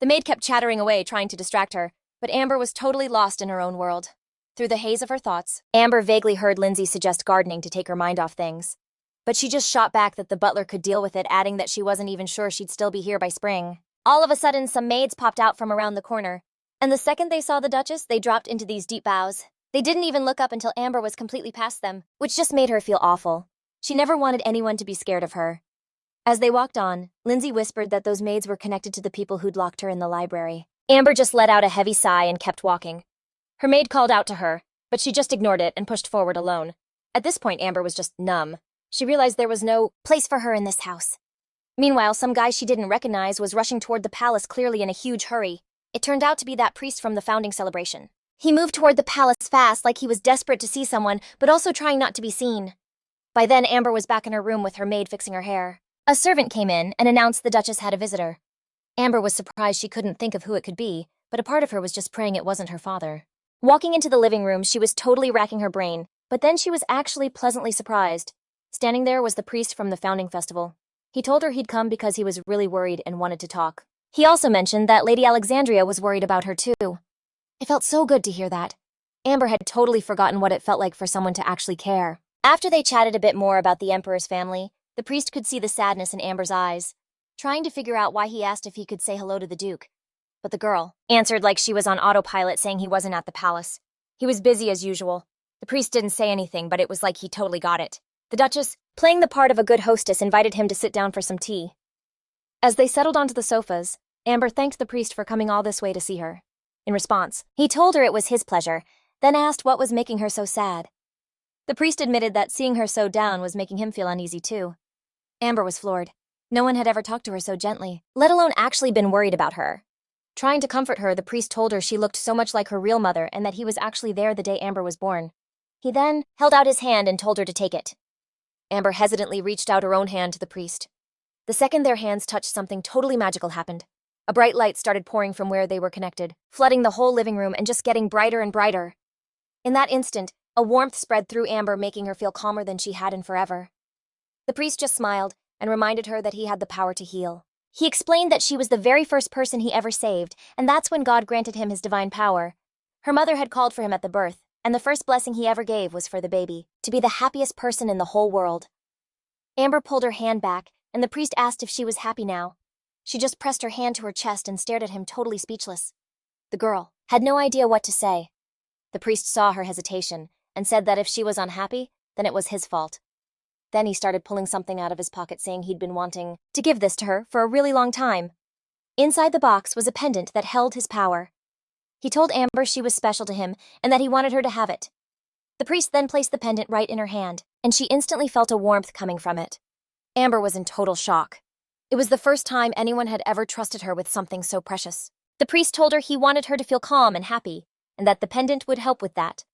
The maid kept chattering away, trying to distract her, but Amber was totally lost in her own world. Through the haze of her thoughts, Amber vaguely heard Lindsay suggest gardening to take her mind off things. But she just shot back that the butler could deal with it, adding that she wasn't even sure she'd still be here by spring. All of a sudden, some maids popped out from around the corner, and the second they saw the Duchess, they dropped into these deep bows. They didn't even look up until Amber was completely past them, which just made her feel awful. She never wanted anyone to be scared of her. As they walked on, Lindsay whispered that those maids were connected to the people who'd locked her in the library. Amber just let out a heavy sigh and kept walking. Her maid called out to her, but she just ignored it and pushed forward alone. At this point, Amber was just numb. She realized there was no place for her in this house. Meanwhile, some guy she didn't recognize was rushing toward the palace, clearly in a huge hurry. It turned out to be that priest from the founding celebration. He moved toward the palace fast, like he was desperate to see someone, but also trying not to be seen. By then, Amber was back in her room with her maid fixing her hair. A servant came in and announced the Duchess had a visitor. Amber was surprised she couldn't think of who it could be, but a part of her was just praying it wasn't her father. Walking into the living room, she was totally racking her brain, but then she was actually pleasantly surprised. Standing there was the priest from the founding festival. He told her he'd come because he was really worried and wanted to talk. He also mentioned that Lady Alexandria was worried about her too. It felt so good to hear that. Amber had totally forgotten what it felt like for someone to actually care. After they chatted a bit more about the Emperor's family, the priest could see the sadness in Amber's eyes, trying to figure out why he asked if he could say hello to the Duke. But the girl answered like she was on autopilot, saying he wasn't at the palace. He was busy as usual. The priest didn't say anything, but it was like he totally got it. The Duchess, playing the part of a good hostess, invited him to sit down for some tea. As they settled onto the sofas, Amber thanked the priest for coming all this way to see her. In response, he told her it was his pleasure, then asked what was making her so sad. The priest admitted that seeing her so down was making him feel uneasy too. Amber was floored. No one had ever talked to her so gently, let alone actually been worried about her. Trying to comfort her, the priest told her she looked so much like her real mother and that he was actually there the day Amber was born. He then held out his hand and told her to take it. Amber hesitantly reached out her own hand to the priest. The second their hands touched, something totally magical happened. A bright light started pouring from where they were connected, flooding the whole living room and just getting brighter and brighter. In that instant, a warmth spread through Amber, making her feel calmer than she had in forever. The priest just smiled and reminded her that he had the power to heal. He explained that she was the very first person he ever saved, and that's when God granted him his divine power. Her mother had called for him at the birth, and the first blessing he ever gave was for the baby, to be the happiest person in the whole world. Amber pulled her hand back, and the priest asked if she was happy now. She just pressed her hand to her chest and stared at him, totally speechless. The girl had no idea what to say. The priest saw her hesitation and said that if she was unhappy, then it was his fault. Then he started pulling something out of his pocket, saying he'd been wanting to give this to her for a really long time. Inside the box was a pendant that held his power. He told Amber she was special to him and that he wanted her to have it. The priest then placed the pendant right in her hand, and she instantly felt a warmth coming from it. Amber was in total shock. It was the first time anyone had ever trusted her with something so precious. The priest told her he wanted her to feel calm and happy, and that the pendant would help with that.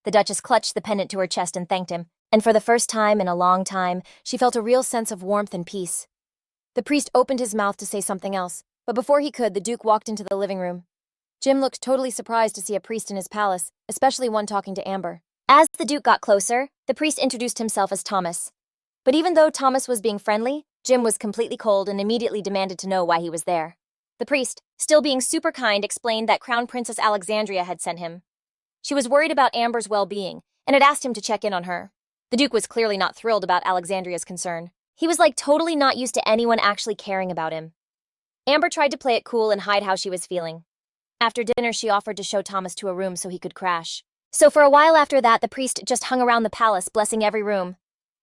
The Duchess clutched the pendant to her chest and thanked him, and for the first time in a long time, she felt a real sense of warmth and peace. The priest opened his mouth to say something else, but before he could, the Duke walked into the living room. Jim looked totally surprised to see a priest in his palace, especially one talking to Amber. As the Duke got closer, the priest introduced himself as Thomas. But even though Thomas was being friendly, Jim was completely cold and immediately demanded to know why he was there. The priest, still being super kind, explained that Crown Princess Alexandria had sent him. She was worried about Amber's well-being and had asked him to check in on her. The Duke was clearly not thrilled about Alexandria's concern. He was totally not used to anyone actually caring about him. Amber tried to play it cool and hide how she was feeling. After dinner, she offered to show Thomas to a room so he could crash. So for a while after that, the priest just hung around the palace, blessing every room.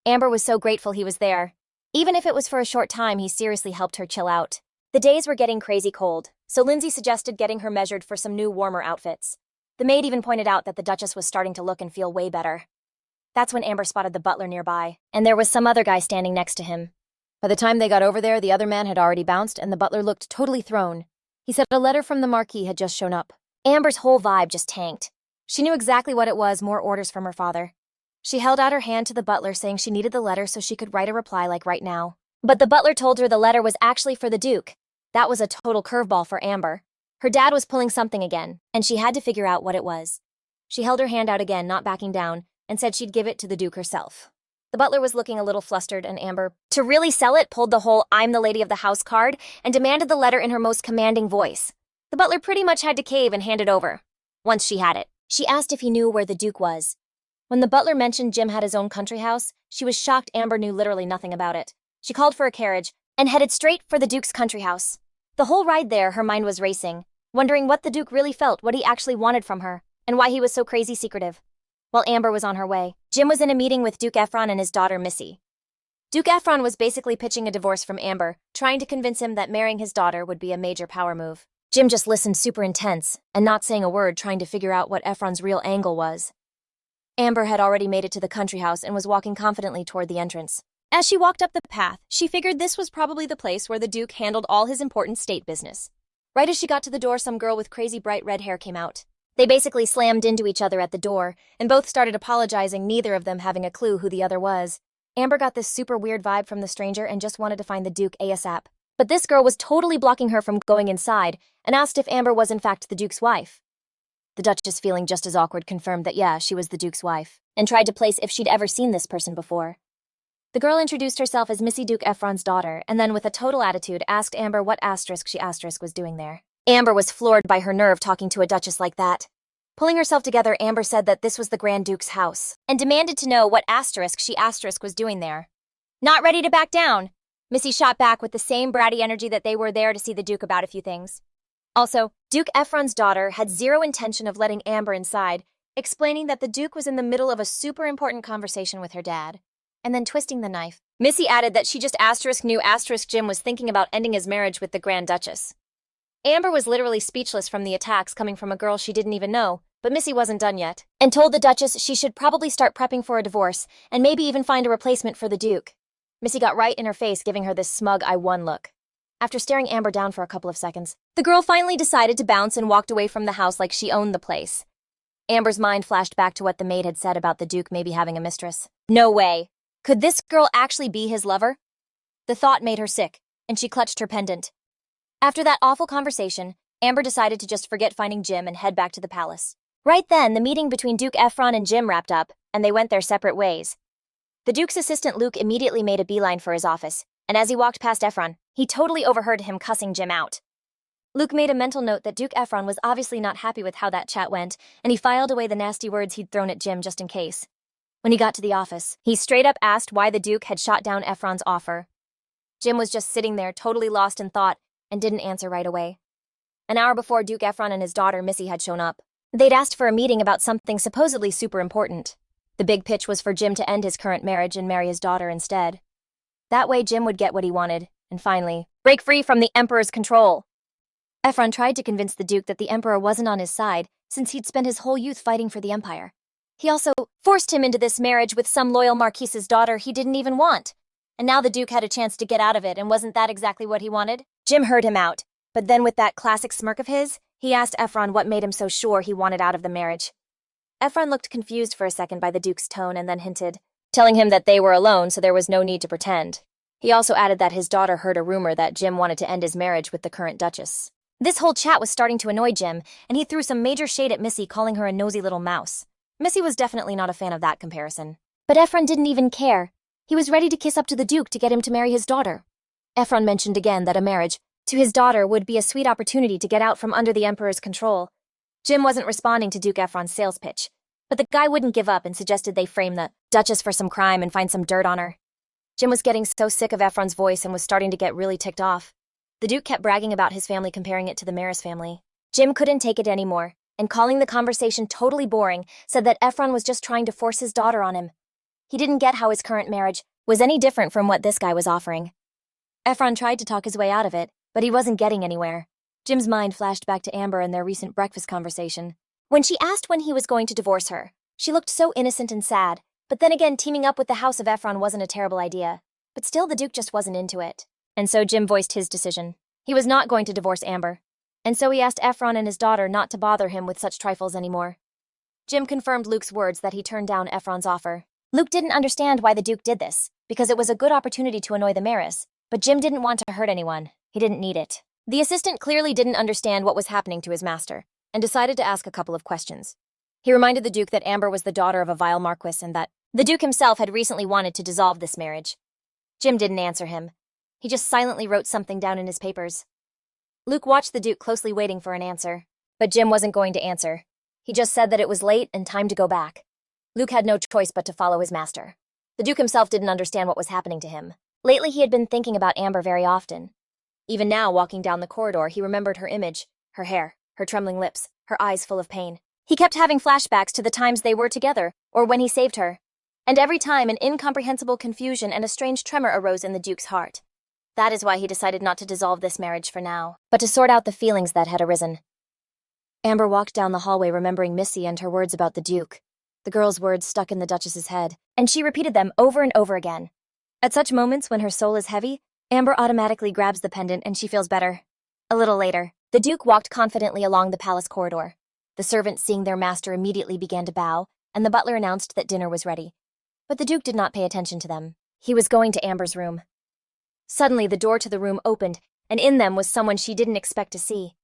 Amber was so grateful he was there. Even if it was for a short time, he seriously helped her chill out. The days were getting crazy cold, so Lindsay suggested getting her measured for some new warmer outfits. The maid even pointed out that the Duchess was starting to look and feel way better. That's when Amber spotted the butler nearby, and there was some other guy standing next to him. By the time they got over there, the other man had already bounced, and the butler looked totally thrown. He said a letter from the Marquis had just shown up. Amber's whole vibe just tanked. She knew exactly what it was, more orders from her father. She held out her hand to the butler, saying she needed the letter so she could write a reply right now. But the butler told her the letter was actually for the Duke. That was a total curveball for Amber. Her dad was pulling something again, and she had to figure out what it was. She held her hand out again, not backing down, and said she'd give it to the Duke herself. The butler was looking a little flustered, and Amber, to really sell it, pulled the whole "I'm the lady of the house" card and demanded the letter in her most commanding voice. The butler pretty much had to cave and hand it over. Once she had it, she asked if he knew where the Duke was. When the butler mentioned Jim had his own country house, she was shocked Amber knew literally nothing about it. She called for a carriage and headed straight for the Duke's country house. The whole ride there, her mind was racing, wondering what the Duke really felt, what he actually wanted from her, and why he was so crazy secretive. While Amber was on her way, Jim was in a meeting with Duke Ephron and his daughter Missy. Duke Ephron was basically pitching a divorce from Amber, trying to convince him that marrying his daughter would be a major power move. Jim just listened super intense, and not saying a word, trying to figure out what Ephron's real angle was. Amber had already made it to the country house and was walking confidently toward the entrance. As she walked up the path, she figured this was probably the place where the Duke handled all his important state business. Right as she got to the door, some girl with crazy bright red hair came out. They basically slammed into each other at the door, and both started apologizing, neither of them having a clue who the other was. Amber got this super weird vibe from the stranger and just wanted to find the Duke ASAP. But this girl was totally blocking her from going inside and asked if Amber was in fact the Duke's wife. The Duchess, feeling just as awkward, confirmed that yeah, she was the Duke's wife, and tried to place if she'd ever seen this person before. The girl introduced herself as Missy Duke Ephron's daughter, and then with a total attitude asked Amber what she was doing there. Amber was floored by her nerve talking to a duchess like that. Pulling herself together, Amber said that this was the Grand Duke's house, and demanded to know what she was doing there. Not ready to back down, Missy shot back with the same bratty energy that they were there to see the Duke about a few things. Also, Duke Ephron's daughter had zero intention of letting Amber inside, explaining that the Duke was in the middle of a super important conversation with her dad, and then twisting the knife. Missy added that she just knew Jim was thinking about ending his marriage with the Grand Duchess. Amber was literally speechless from the attacks coming from a girl she didn't even know, but Missy wasn't done yet, and told the Duchess she should probably start prepping for a divorce, and maybe even find a replacement for the Duke. Missy got right in her face, giving her this smug I won look. After staring Amber down for a couple of seconds, the girl finally decided to bounce and walked away from the house like she owned the place. Amber's mind flashed back to what the maid had said about the Duke maybe having a mistress. No way. Could this girl actually be his lover? The thought made her sick, and she clutched her pendant. After that awful conversation, Amber decided to just forget finding Jim and head back to the palace. Right then, the meeting between Duke Ephron and Jim wrapped up, and they went their separate ways. The Duke's assistant Luke immediately made a beeline for his office, and as he walked past Ephron, he totally overheard him cussing Jim out. Luke made a mental note that Duke Ephron was obviously not happy with how that chat went, and he filed away the nasty words he'd thrown at Jim just in case. When he got to the office, he straight up asked why the Duke had shot down Ephron's offer. Jim was just sitting there, totally lost in thought, and didn't answer right away. An hour before Duke Ephron and his daughter Missy had shown up, they'd asked for a meeting about something supposedly super important. The big pitch was for Jim to end his current marriage and marry his daughter instead. That way Jim would get what he wanted, and finally, break free from the Emperor's control. Ephron tried to convince the Duke that the Emperor wasn't on his side, since he'd spent his whole youth fighting for the Empire. He also forced him into this marriage with some loyal Marquis's daughter he didn't even want. And now the Duke had a chance to get out of it, and wasn't that exactly what he wanted? Jim heard him out, but then with that classic smirk of his, he asked Ephron what made him so sure he wanted out of the marriage. Ephron looked confused for a second by the Duke's tone and then hinted, telling him that they were alone so there was no need to pretend. He also added that his daughter heard a rumor that Jim wanted to end his marriage with the current Duchess. This whole chat was starting to annoy Jim, and he threw some major shade at Missy, calling her a nosy little mouse. Missy was definitely not a fan of that comparison. But Ephron didn't even care. He was ready to kiss up to the Duke to get him to marry his daughter. Ephron mentioned again that a marriage to his daughter would be a sweet opportunity to get out from under the Emperor's control. Jim wasn't responding to Duke Ephron's sales pitch, but the guy wouldn't give up and suggested they frame the Duchess for some crime and find some dirt on her. Jim was getting so sick of Ephron's voice and was starting to get really ticked off. The Duke kept bragging about his family, comparing it to the Maris family. Jim couldn't take it anymore, and calling the conversation totally boring, said that Ephron was just trying to force his daughter on him. He didn't get how his current marriage was any different from what this guy was offering. Ephron tried to talk his way out of it, but he wasn't getting anywhere. Jim's mind flashed back to Amber and their recent breakfast conversation. When she asked when he was going to divorce her, she looked so innocent and sad, but then again teaming up with the House of Ephron wasn't a terrible idea. But still the Duke just wasn't into it. And so Jim voiced his decision. He was not going to divorce Amber. And so he asked Ephron and his daughter not to bother him with such trifles anymore. Jim confirmed Luke's words that he turned down Ephron's offer. Luke didn't understand why the Duke did this, because it was a good opportunity to annoy the Maris, but Jim didn't want to hurt anyone. He didn't need it. The assistant clearly didn't understand what was happening to his master, and decided to ask a couple of questions. He reminded the Duke that Amber was the daughter of a vile Marquess and that the Duke himself had recently wanted to dissolve this marriage. Jim didn't answer him. He just silently wrote something down in his papers. Luke watched the Duke closely, waiting for an answer. But Jim wasn't going to answer. He just said that it was late and time to go back. Luke had no choice but to follow his master. The Duke himself didn't understand what was happening to him. Lately he had been thinking about Amber very often. Even now, walking down the corridor, he remembered her image, her hair, her trembling lips, her eyes full of pain. He kept having flashbacks to the times they were together, or when he saved her. And every time an incomprehensible confusion and a strange tremor arose in the Duke's heart. That is why he decided not to dissolve this marriage for now, but to sort out the feelings that had arisen. Amber walked down the hallway remembering Missy and her words about the Duke. The girl's words stuck in the Duchess's head, and she repeated them over and over again. At such moments when her soul is heavy, Amber automatically grabs the pendant and she feels better. A little later, the Duke walked confidently along the palace corridor. The servants, seeing their master, immediately began to bow, and the butler announced that dinner was ready. But the Duke did not pay attention to them. He was going to Amber's room. Suddenly, the door to the room opened, and in them was someone she didn't expect to see.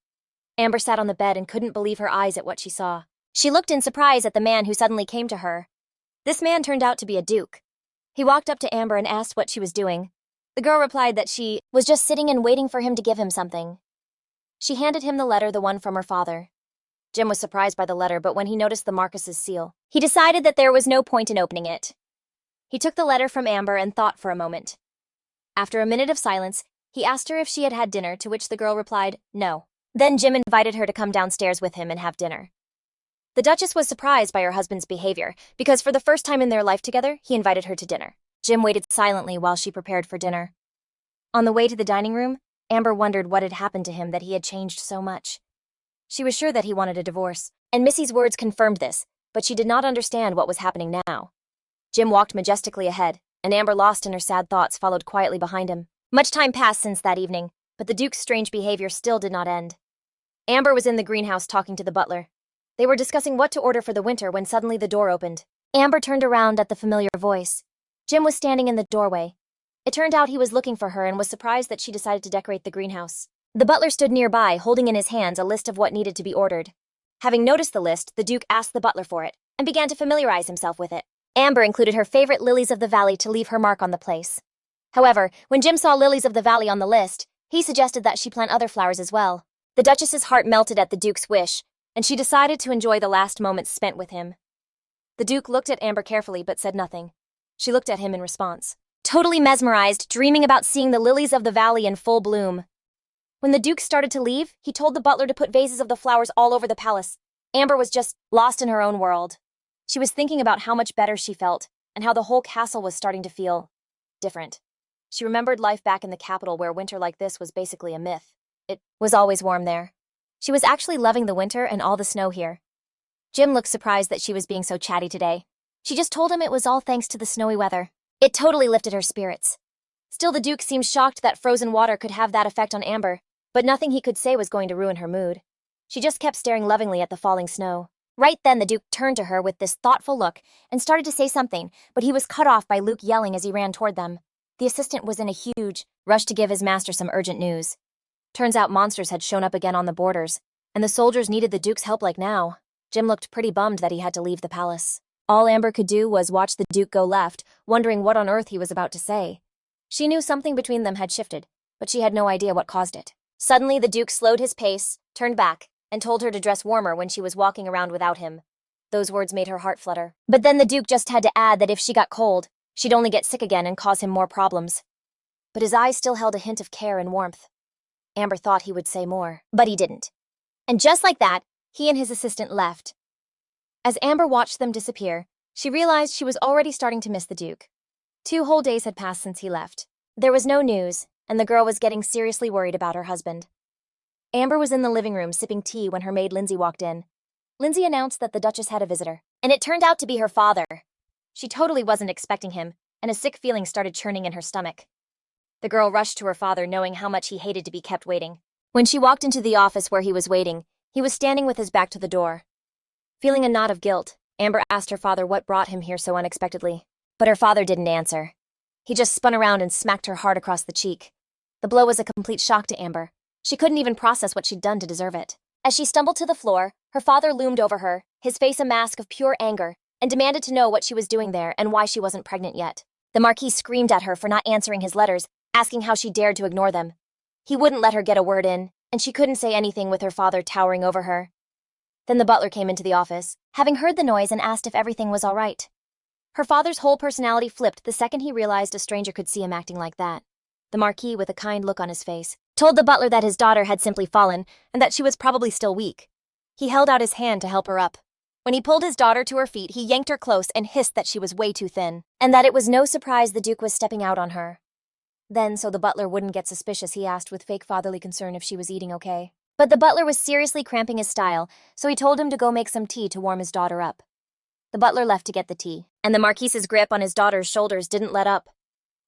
Amber sat on the bed and couldn't believe her eyes at what she saw. She looked in surprise at the man who suddenly came to her. This man turned out to be a duke. He walked up to Amber and asked what she was doing. The girl replied that she was just sitting and waiting for him to give him something. She handed him the letter, the one from her father. Jim was surprised by the letter, but when he noticed the Marquess's seal, he decided that there was no point in opening it. He took the letter from Amber and thought for a moment. After a minute of silence, he asked her if she had had dinner, to which the girl replied, no. Then Jim invited her to come downstairs with him and have dinner. The Duchess was surprised by her husband's behavior, because for the first time in their life together, he invited her to dinner. Jim waited silently while she prepared for dinner. On the way to the dining room, Amber wondered what had happened to him that he had changed so much. She was sure that he wanted a divorce, and Missy's words confirmed this, but she did not understand what was happening now. Jim walked majestically ahead, and Amber, lost in her sad thoughts, followed quietly behind him. Much time passed since that evening, but the Duke's strange behavior still did not end. Amber was in the greenhouse talking to the butler. They were discussing what to order for the winter when suddenly the door opened. Amber turned around at the familiar voice. Jim was standing in the doorway. It turned out he was looking for her and was surprised that she decided to decorate the greenhouse. The butler stood nearby, holding in his hands a list of what needed to be ordered. Having noticed the list, the Duke asked the butler for it and began to familiarize himself with it. Amber included her favorite lilies of the valley to leave her mark on the place. However, when Jim saw lilies of the valley on the list, he suggested that she plant other flowers as well. The Duchess's heart melted at the Duke's wish, and she decided to enjoy the last moments spent with him. The Duke looked at Amber carefully but said nothing. She looked at him in response, totally mesmerized, dreaming about seeing the lilies of the valley in full bloom. When the Duke started to leave, he told the butler to put vases of the flowers all over the palace. Amber was just lost in her own world. She was thinking about how much better she felt, and how the whole castle was starting to feel different. She remembered life back in the capital where winter like this was basically a myth. It was always warm there. She was actually loving the winter and all the snow here. Jim looked surprised that she was being so chatty today. She just told him it was all thanks to the snowy weather. It totally lifted her spirits. Still, the Duke seemed shocked that frozen water could have that effect on Amber, but nothing he could say was going to ruin her mood. She just kept staring lovingly at the falling snow. Right then, the Duke turned to her with this thoughtful look and started to say something, but he was cut off by Luke yelling as he ran toward them. The assistant was in a huge rush to give his master some urgent news. Turns out monsters had shown up again on the borders, and the soldiers needed the Duke's help like now. Jim looked pretty bummed that he had to leave the palace. All Amber could do was watch the Duke go left, wondering what on earth he was about to say. She knew something between them had shifted, but she had no idea what caused it. Suddenly, the Duke slowed his pace, turned back, and told her to dress warmer when she was walking around without him. Those words made her heart flutter. But then the Duke just had to add that if she got cold, she'd only get sick again and cause him more problems. But his eyes still held a hint of care and warmth. Amber thought he would say more, but he didn't. And just like that, he and his assistant left. As Amber watched them disappear, she realized she was already starting to miss the Duke. 2 whole days had passed since he left. There was no news, and the girl was getting seriously worried about her husband. Amber was in the living room sipping tea when her maid Lindsay walked in. Lindsay announced that the Duchess had a visitor, and it turned out to be her father. She totally wasn't expecting him, and a sick feeling started churning in her stomach. The girl rushed to her father, knowing how much he hated to be kept waiting. When she walked into the office where he was waiting, he was standing with his back to the door. Feeling a knot of guilt, Amber asked her father what brought him here so unexpectedly. But her father didn't answer. He just spun around and smacked her hard across the cheek. The blow was a complete shock to Amber. She couldn't even process what she'd done to deserve it. As she stumbled to the floor, her father loomed over her, his face a mask of pure anger, and demanded to know what she was doing there and why she wasn't pregnant yet. The Marquis screamed at her for not answering his letters, asking how she dared to ignore them. He wouldn't let her get a word in, and she couldn't say anything with her father towering over her. Then the butler came into the office, having heard the noise, and asked if everything was all right. Her father's whole personality flipped the second he realized a stranger could see him acting like that. The Marquis, with a kind look on his face, told the butler that his daughter had simply fallen and that she was probably still weak. He held out his hand to help her up. When he pulled his daughter to her feet, he yanked her close and hissed that she was way too thin, and that it was no surprise the Duke was stepping out on her. Then, so the butler wouldn't get suspicious, he asked with fake fatherly concern if she was eating okay. But the butler was seriously cramping his style, so he told him to go make some tea to warm his daughter up. The butler left to get the tea, and the Marquis's grip on his daughter's shoulders didn't let up.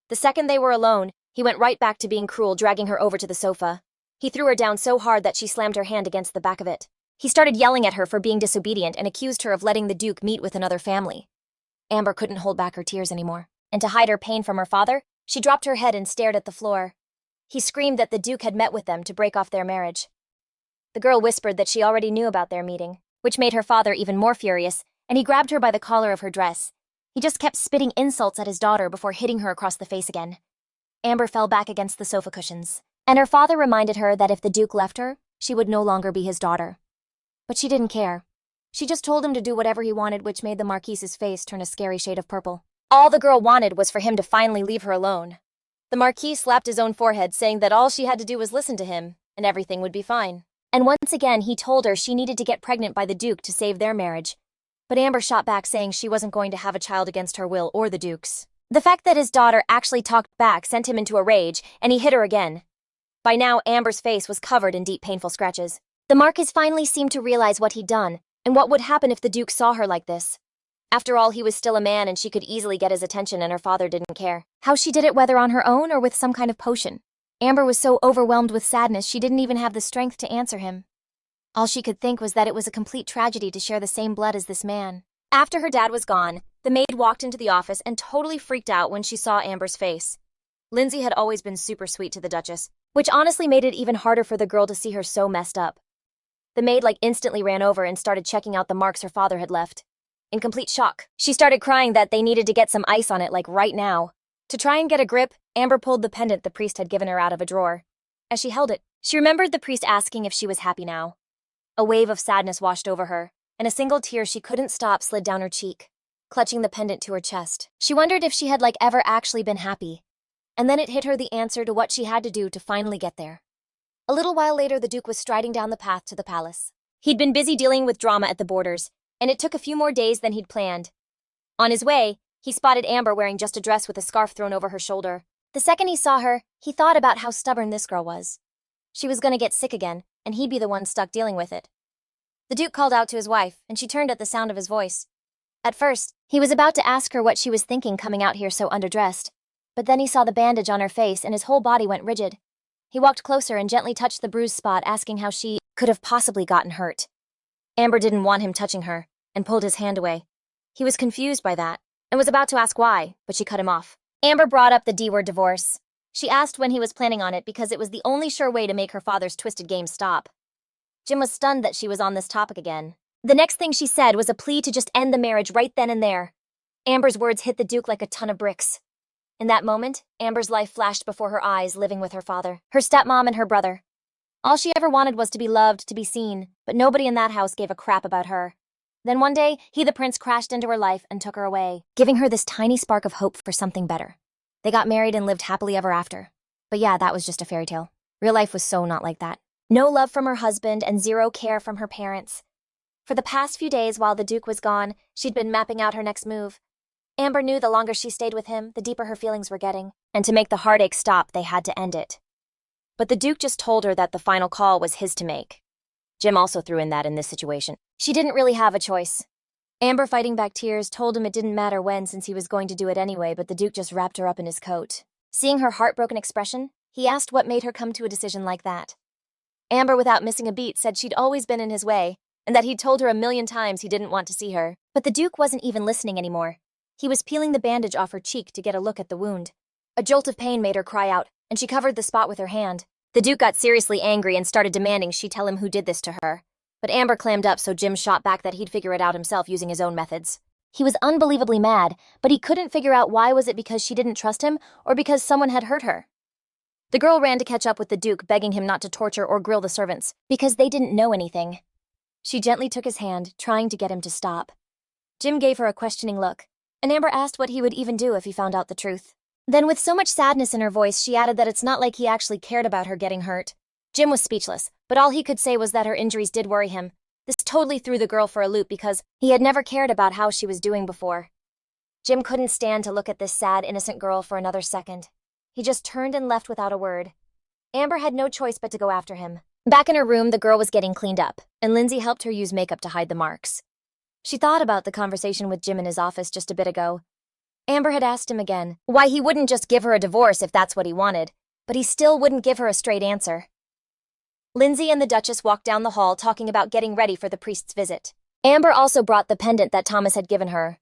The second they were alone, he went right back to being cruel, dragging her over to the sofa. He threw her down so hard that she slammed her hand against the back of it. He started yelling at her for being disobedient and accused her of letting the Duke meet with another family. Amber couldn't hold back her tears anymore, and to hide her pain from her father, she dropped her head and stared at the floor. He screamed that the Duke had met with them to break off their marriage. The girl whispered that she already knew about their meeting, which made her father even more furious, and he grabbed her by the collar of her dress. He just kept spitting insults at his daughter before hitting her across the face again. Amber fell back against the sofa cushions, and her father reminded her that if the Duke left her, she would no longer be his daughter. But she didn't care. She just told him to do whatever he wanted, which made the Marquis's face turn a scary shade of purple. All the girl wanted was for him to finally leave her alone. The Marquis slapped his own forehead, saying that all she had to do was listen to him, and everything would be fine. And once again, he told her she needed to get pregnant by the Duke to save their marriage. But Amber shot back saying she wasn't going to have a child against her will or the Duke's. The fact that his daughter actually talked back sent him into a rage, and he hit her again. By now, Amber's face was covered in deep, painful scratches. The Marquess finally seemed to realize what he'd done, and what would happen if the Duke saw her like this. After all, he was still a man and she could easily get his attention, and her father didn't care. How she did it, whether on her own or with some kind of potion. Amber was so overwhelmed with sadness she didn't even have the strength to answer him. All she could think was that it was a complete tragedy to share the same blood as this man. After her dad was gone, the maid walked into the office and totally freaked out when she saw Amber's face. Lindsay had always been super sweet to the Duchess, which honestly made it even harder for the girl to see her so messed up. The maid instantly ran over and started checking out the marks her father had left. In complete shock, she started crying that they needed to get some ice on it right now. To try and get a grip, Amber pulled the pendant the priest had given her out of a drawer. As she held it, she remembered the priest asking if she was happy now. A wave of sadness washed over her, and a single tear she couldn't stop slid down her cheek, clutching the pendant to her chest. She wondered if she had ever actually been happy. And then it hit her the answer to what she had to do to finally get there. A little while later, the Duke was striding down the path to the palace. He'd been busy dealing with drama at the borders, and it took a few more days than he'd planned. On his way, he spotted Amber wearing just a dress with a scarf thrown over her shoulder. The second he saw her, he thought about how stubborn this girl was. She was gonna get sick again, and he'd be the one stuck dealing with it. The Duke called out to his wife, and she turned at the sound of his voice. At first, he was about to ask her what she was thinking coming out here so underdressed, but then he saw the bandage on her face and his whole body went rigid. He walked closer and gently touched the bruised spot, asking how she could have possibly gotten hurt. Amber didn't want him touching her, and pulled his hand away. He was confused by that, and was about to ask why, but she cut him off. Amber brought up the D-word divorce. She asked when he was planning on it because it was the only sure way to make her father's twisted game stop. Jim was stunned that she was on this topic again. The next thing she said was a plea to just end the marriage right then and there. Amber's words hit the Duke like a ton of bricks. In that moment, Amber's life flashed before her eyes, living with her father, her stepmom, and her brother. All she ever wanted was to be loved, to be seen, but nobody in that house gave a crap about her. Then one day, he the prince crashed into her life and took her away, giving her this tiny spark of hope for something better. They got married and lived happily ever after. But yeah, that was just a fairy tale. Real life was so not like that. No love from her husband and zero care from her parents. For the past few days while the Duke was gone, she'd been mapping out her next move. Amber knew the longer she stayed with him, the deeper her feelings were getting, and to make the heartache stop, they had to end it. But the Duke just told her that the final call was his to make. Jim also threw in that in this situation, she didn't really have a choice. Amber, fighting back tears, told him it didn't matter when since he was going to do it anyway, but the Duke just wrapped her up in his coat. Seeing her heartbroken expression, he asked what made her come to a decision like that. Amber, without missing a beat, said she'd always been in his way, and that he'd told her a million times he didn't want to see her. But the Duke wasn't even listening anymore. He was peeling the bandage off her cheek to get a look at the wound. A jolt of pain made her cry out, and she covered the spot with her hand. The Duke got seriously angry and started demanding she tell him who did this to her. But Amber clammed up, so Jim shot back that he'd figure it out himself using his own methods. He was unbelievably mad, but he couldn't figure out why. Was it because she didn't trust him, or because someone had hurt her? The girl ran to catch up with the Duke, begging him not to torture or grill the servants, because they didn't know anything. She gently took his hand, trying to get him to stop. Jim gave her a questioning look, and Amber asked what he would even do if he found out the truth. Then, with so much sadness in her voice, she added that it's not like he actually cared about her getting hurt. Jim was speechless, but all he could say was that her injuries did worry him. This totally threw the girl for a loop because he had never cared about how she was doing before. Jim couldn't stand to look at this sad, innocent girl for another second. He just turned and left without a word. Amber had no choice but to go after him. Back in her room, the girl was getting cleaned up, and Lindsay helped her use makeup to hide the marks. She thought about the conversation with Jim in his office just a bit ago. Amber had asked him again why he wouldn't just give her a divorce if that's what he wanted, but he still wouldn't give her a straight answer. Lindsay and the Duchess walked down the hall talking about getting ready for the priest's visit. Amber also brought the pendant that Thomas had given her.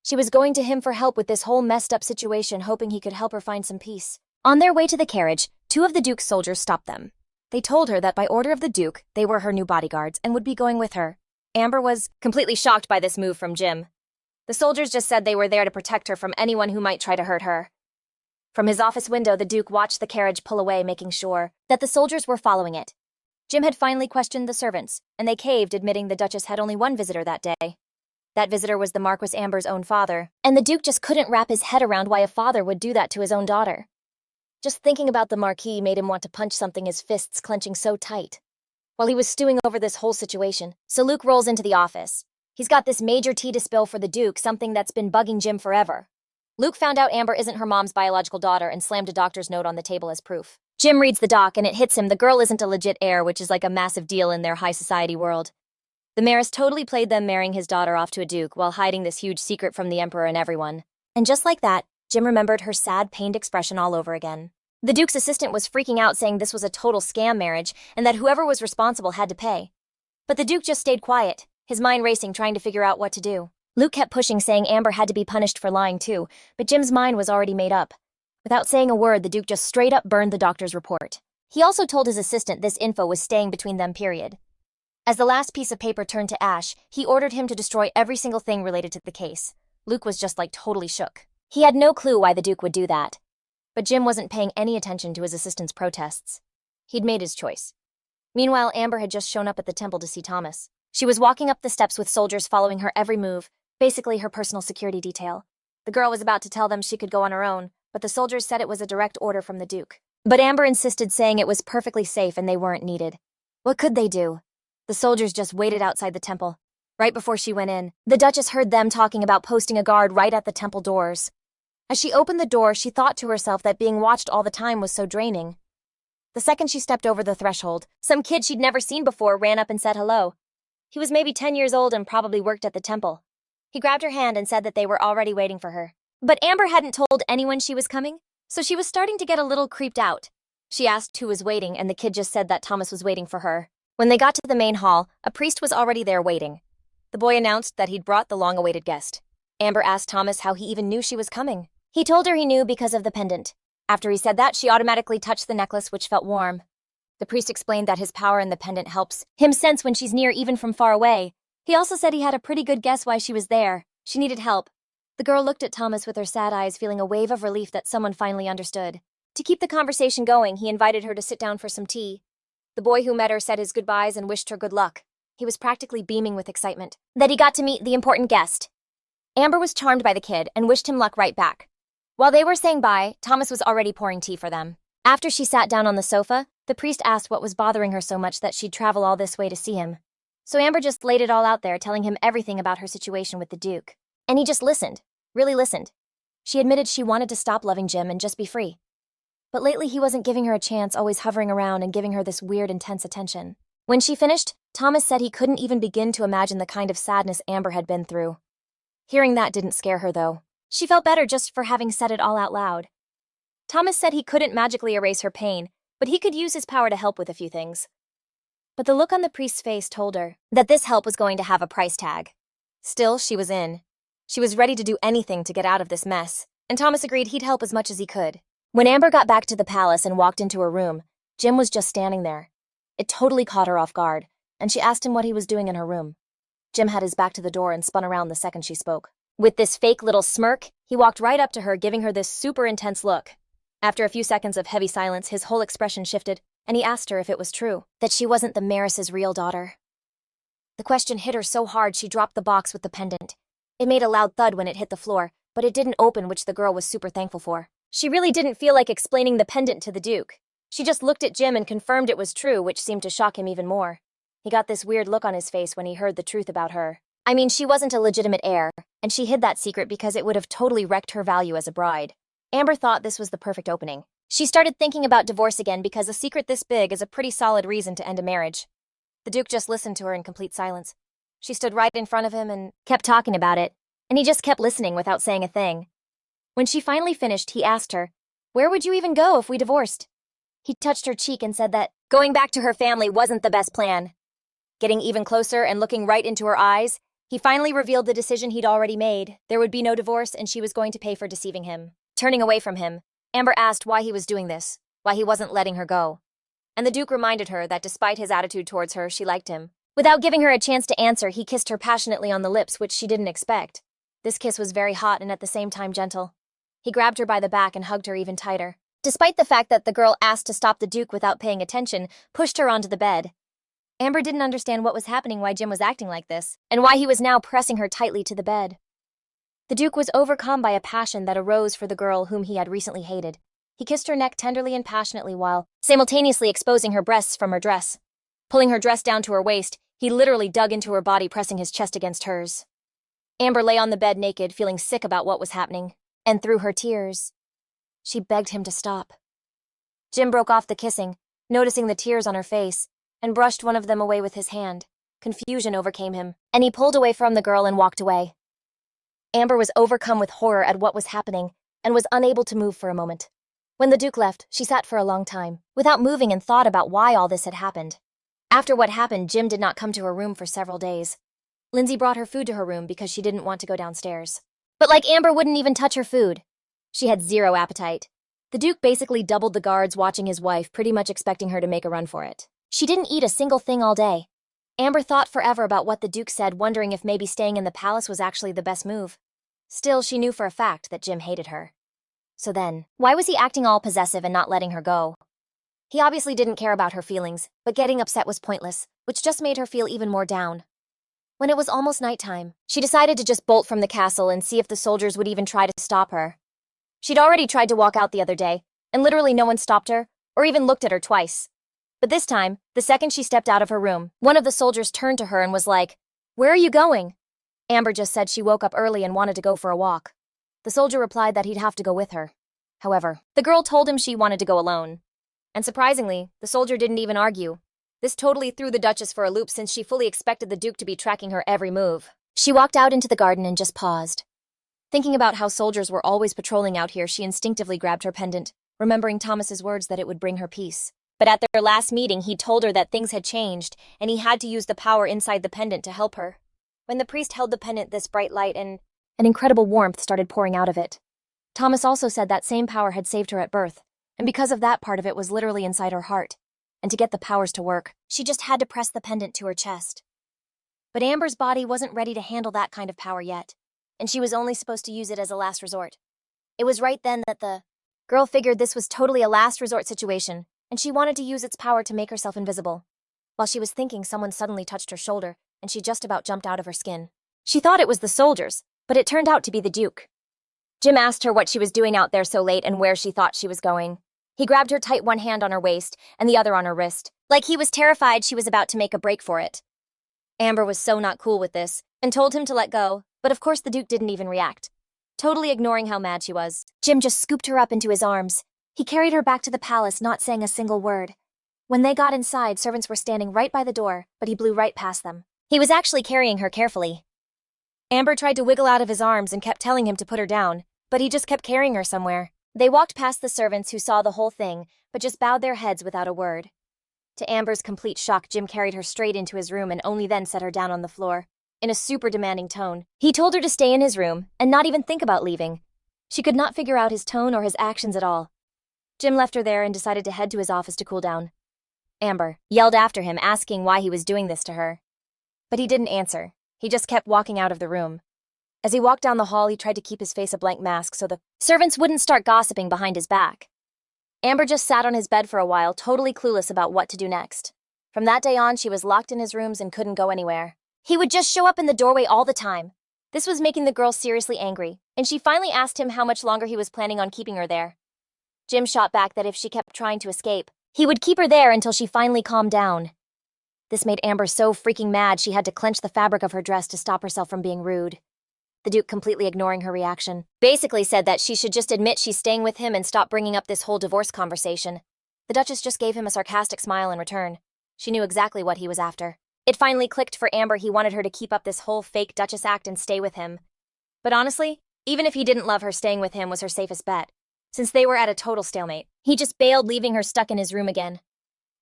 She was going to him for help with this whole messed up situation, hoping he could help her find some peace. On their way to the carriage, two of the Duke's soldiers stopped them. They told her that by order of the Duke, they were her new bodyguards and would be going with her. Amber was completely shocked by this move from Jim. The soldiers just said they were there to protect her from anyone who might try to hurt her. From his office window, the Duke watched the carriage pull away, making sure that the soldiers were following it. Jim had finally questioned the servants, and they caved, admitting the Duchess had only one visitor that day. That visitor was the Marquess Amber's own father, and the Duke just couldn't wrap his head around why a father would do that to his own daughter. Just thinking about the Marquis made him want to punch something, his fists clenching so tight. while he was stewing over this whole situation. So Luke rolls into the office. He's got this major tea to spill for the Duke, something that's been bugging Jim forever. Luke found out Amber isn't her mom's biological daughter and slammed a doctor's note on the table as proof. Jim reads the doc and it hits him the girl isn't a legit heir, which is like a massive deal in their high society world. The mayoress totally played them marrying his daughter off to a duke while hiding this huge secret from the emperor and everyone. And just like that, Jim remembered her sad, pained expression all over again. The duke's assistant was freaking out saying this was a total scam marriage and that whoever was responsible had to pay. But the duke just stayed quiet, his mind racing trying to figure out what to do. Luke kept pushing saying Amber had to be punished for lying too, but Jim's mind was already made up. Without saying a word, the duke just straight up burned the doctor's report. He also told his assistant this info was staying between them, period. As the last piece of paper turned to ash, he ordered him to destroy every single thing related to the case. Luke was just like totally shook. He had no clue why the duke would do that. But Jim wasn't paying any attention to his assistant's protests. He'd made his choice. Meanwhile, Amber had just shown up at the temple to see Thomas. She was walking up the steps with soldiers following her every move, basically her personal security detail. The girl was about to tell them she could go on her own, but the soldiers said it was a direct order from the Duke. But Amber insisted, saying it was perfectly safe and they weren't needed. What could they do? The soldiers just waited outside the temple. Right before she went in, the Duchess heard them talking about posting a guard right at the temple doors. As she opened the door, she thought to herself that being watched all the time was so draining. The second she stepped over the threshold, some kid she'd never seen before ran up and said hello. He was maybe 10 years old and probably worked at the temple. He grabbed her hand and said that they were already waiting for her. But Amber hadn't told anyone she was coming, so she was starting to get a little creeped out. She asked who was waiting, and the kid just said that Thomas was waiting for her. When they got to the main hall, a priest was already there waiting. The boy announced that he'd brought the long-awaited guest. Amber asked Thomas how he even knew she was coming. He told her he knew because of the pendant. After he said that, she automatically touched the necklace, which felt warm. The priest explained that his power in the pendant helps him sense when she's near even from far away. He also said he had a pretty good guess why she was there. She needed help. The girl looked at Thomas with her sad eyes, feeling a wave of relief that someone finally understood. To keep the conversation going, he invited her to sit down for some tea. The boy who met her said his goodbyes and wished her good luck. He was practically beaming with excitement that he got to meet the important guest. Amber was charmed by the kid and wished him luck right back. While they were saying bye, Thomas was already pouring tea for them. After she sat down on the sofa, the priest asked what was bothering her so much that she'd travel all this way to see him. So Amber just laid it all out there, telling him everything about her situation with the Duke. And he just listened, really listened. She admitted she wanted to stop loving Jim and just be free. But lately he wasn't giving her a chance, always hovering around and giving her this weird, intense attention. When she finished, Thomas said he couldn't even begin to imagine the kind of sadness Amber had been through. Hearing that didn't scare her, though. She felt better just for having said it all out loud. Thomas said he couldn't magically erase her pain, but he could use his power to help with a few things. But the look on the priest's face told her that this help was going to have a price tag. Still, she was in. She was ready to do anything to get out of this mess, and Thomas agreed he'd help as much as he could. When Amber got back to the palace and walked into her room, Jim was just standing there. It totally caught her off guard, and she asked him what he was doing in her room. Jim had his back to the door and spun around the second she spoke. With this fake little smirk, he walked right up to her, giving her this super intense look. After a few seconds of heavy silence, his whole expression shifted, and he asked her if it was true that she wasn't the mayoress's real daughter. The question hit her so hard she dropped the box with the pendant. It made a loud thud when it hit the floor, but it didn't open, which the girl was super thankful for. She really didn't feel like explaining the pendant to the Duke. She just looked at Jim and confirmed it was true, which seemed to shock him even more. He got this weird look on his face when he heard the truth about her. I mean, she wasn't a legitimate heir, and she hid that secret because it would have totally wrecked her value as a bride. Amber thought this was the perfect opening. She started thinking about divorce again because a secret this big is a pretty solid reason to end a marriage. The Duke just listened to her in complete silence. She stood right in front of him and kept talking about it, and he just kept listening without saying a thing. When she finally finished, he asked her, "Where would you even go if we divorced?" He touched her cheek and said that going back to her family wasn't the best plan. Getting even closer and looking right into her eyes, he finally revealed the decision he'd already made. There would be no divorce, and she was going to pay for deceiving him. Turning away from him, Amber asked why he was doing this, why he wasn't letting her go. And the Duke reminded her that despite his attitude towards her, she liked him. Without giving her a chance to answer, he kissed her passionately on the lips, which she didn't expect. This kiss was very hot and at the same time gentle. He grabbed her by the back and hugged her even tighter. Despite the fact that the girl asked to stop the Duke without paying attention, pushed her onto the bed. Amber didn't understand what was happening, why Jim was acting like this, and why he was now pressing her tightly to the bed. The Duke was overcome by a passion that arose for the girl whom he had recently hated. He kissed her neck tenderly and passionately while simultaneously exposing her breasts from her dress. Pulling her dress down to her waist, he literally dug into her body, pressing his chest against hers. Amber lay on the bed naked, feeling sick about what was happening. And through her tears, she begged him to stop. Jim broke off the kissing, noticing the tears on her face, and brushed one of them away with his hand. Confusion overcame him, and he pulled away from the girl and walked away. Amber was overcome with horror at what was happening and was unable to move for a moment. When the Duke left, she sat for a long time, without moving, and thought about why all this had happened. After what happened, Jim did not come to her room for several days. Lindsay brought her food to her room because she didn't want to go downstairs. But Amber wouldn't even touch her food. She had zero appetite. The Duke basically doubled the guards watching his wife, pretty much expecting her to make a run for it. She didn't eat a single thing all day. Amber thought forever about what the Duke said, wondering if maybe staying in the palace was actually the best move. Still, she knew for a fact that Jim hated her. So then, why was he acting all possessive and not letting her go? He obviously didn't care about her feelings, but getting upset was pointless, which just made her feel even more down. When it was almost nighttime, she decided to just bolt from the castle and see if the soldiers would even try to stop her. She'd already tried to walk out the other day, and literally no one stopped her, or even looked at her twice. But this time, the second she stepped out of her room, one of the soldiers turned to her and was like, "Where are you going?" Amber just said she woke up early and wanted to go for a walk. The soldier replied that he'd have to go with her. However, the girl told him she wanted to go alone. And surprisingly, the soldier didn't even argue. This totally threw the Duchess for a loop, since she fully expected the Duke to be tracking her every move. She walked out into the garden and just paused. Thinking about how soldiers were always patrolling out here, she instinctively grabbed her pendant, remembering Thomas's words that it would bring her peace. But at their last meeting, he told her that things had changed, and he had to use the power inside the pendant to help her. When the priest held the pendant, this bright light and an incredible warmth started pouring out of it. Thomas also said that same power had saved her at birth, and because of that, part of it was literally inside her heart. And to get the powers to work, she just had to press the pendant to her chest. But Amber's body wasn't ready to handle that kind of power yet, and she was only supposed to use it as a last resort. It was right then that the girl figured this was totally a last resort situation, and she wanted to use its power to make herself invisible. While she was thinking, someone suddenly touched her shoulder, and she just about jumped out of her skin. She thought it was the soldiers, but it turned out to be the Duke. Jim asked her what she was doing out there so late and where she thought she was going. He grabbed her tight, one hand on her waist and the other on her wrist, like he was terrified she was about to make a break for it. Amber was so not cool with this, and told him to let go, but of course the Duke didn't even react. Totally ignoring how mad she was, Jim just scooped her up into his arms. He carried her back to the palace, not saying a single word. When they got inside, servants were standing right by the door, but he blew right past them. He was actually carrying her carefully. Amber tried to wiggle out of his arms and kept telling him to put her down, but he just kept carrying her somewhere. They walked past the servants, who saw the whole thing, but just bowed their heads without a word. To Amber's complete shock, Jim carried her straight into his room and only then set her down on the floor. In a super demanding tone, he told her to stay in his room and not even think about leaving. She could not figure out his tone or his actions at all. Jim left her there and decided to head to his office to cool down. Amber yelled after him, asking why he was doing this to her. But he didn't answer. He just kept walking out of the room. As he walked down the hall, he tried to keep his face a blank mask so the servants wouldn't start gossiping behind his back. Amber just sat on his bed for a while, totally clueless about what to do next. From that day on, she was locked in his rooms and couldn't go anywhere. He would just show up in the doorway all the time. This was making the girl seriously angry, and she finally asked him how much longer he was planning on keeping her there. Jim shot back that if she kept trying to escape, he would keep her there until she finally calmed down. This made Amber so freaking mad she had to clench the fabric of her dress to stop herself from being rude. The Duke, completely ignoring her reaction, basically said that she should just admit she's staying with him and stop bringing up this whole divorce conversation. The Duchess just gave him a sarcastic smile in return. She knew exactly what he was after. It finally clicked for Amber. He wanted her to keep up this whole fake Duchess act and stay with him. But honestly, even if he didn't love her, staying with him was her safest bet. Since they were at a total stalemate, he just bailed, leaving her stuck in his room again.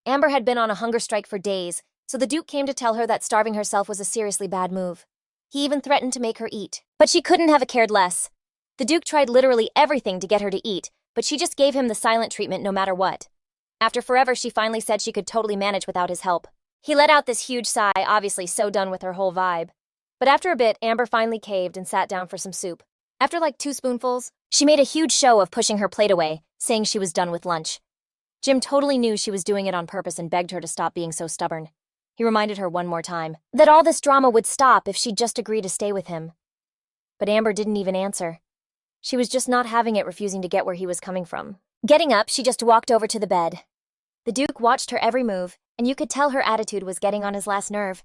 Amber had been on a hunger strike for days, so the Duke came to tell her that starving herself was a seriously bad move. He even threatened to make her eat, but she couldn't have cared less. The Duke tried literally everything to get her to eat, but she just gave him the silent treatment no matter what. After forever, she finally said she could totally manage without his help. He let out this huge sigh, obviously so done with her whole vibe. But after a bit, Amber finally caved and sat down for some soup. After like 2 spoonfuls, she made a huge show of pushing her plate away, saying she was done with lunch. Jim totally knew she was doing it on purpose and begged her to stop being so stubborn. He reminded her one more time that all this drama would stop if she'd just agree to stay with him. But Amber didn't even answer. She was just not having it, refusing to get where he was coming from. Getting up, she just walked over to the bed. The Duke watched her every move, and you could tell her attitude was getting on his last nerve.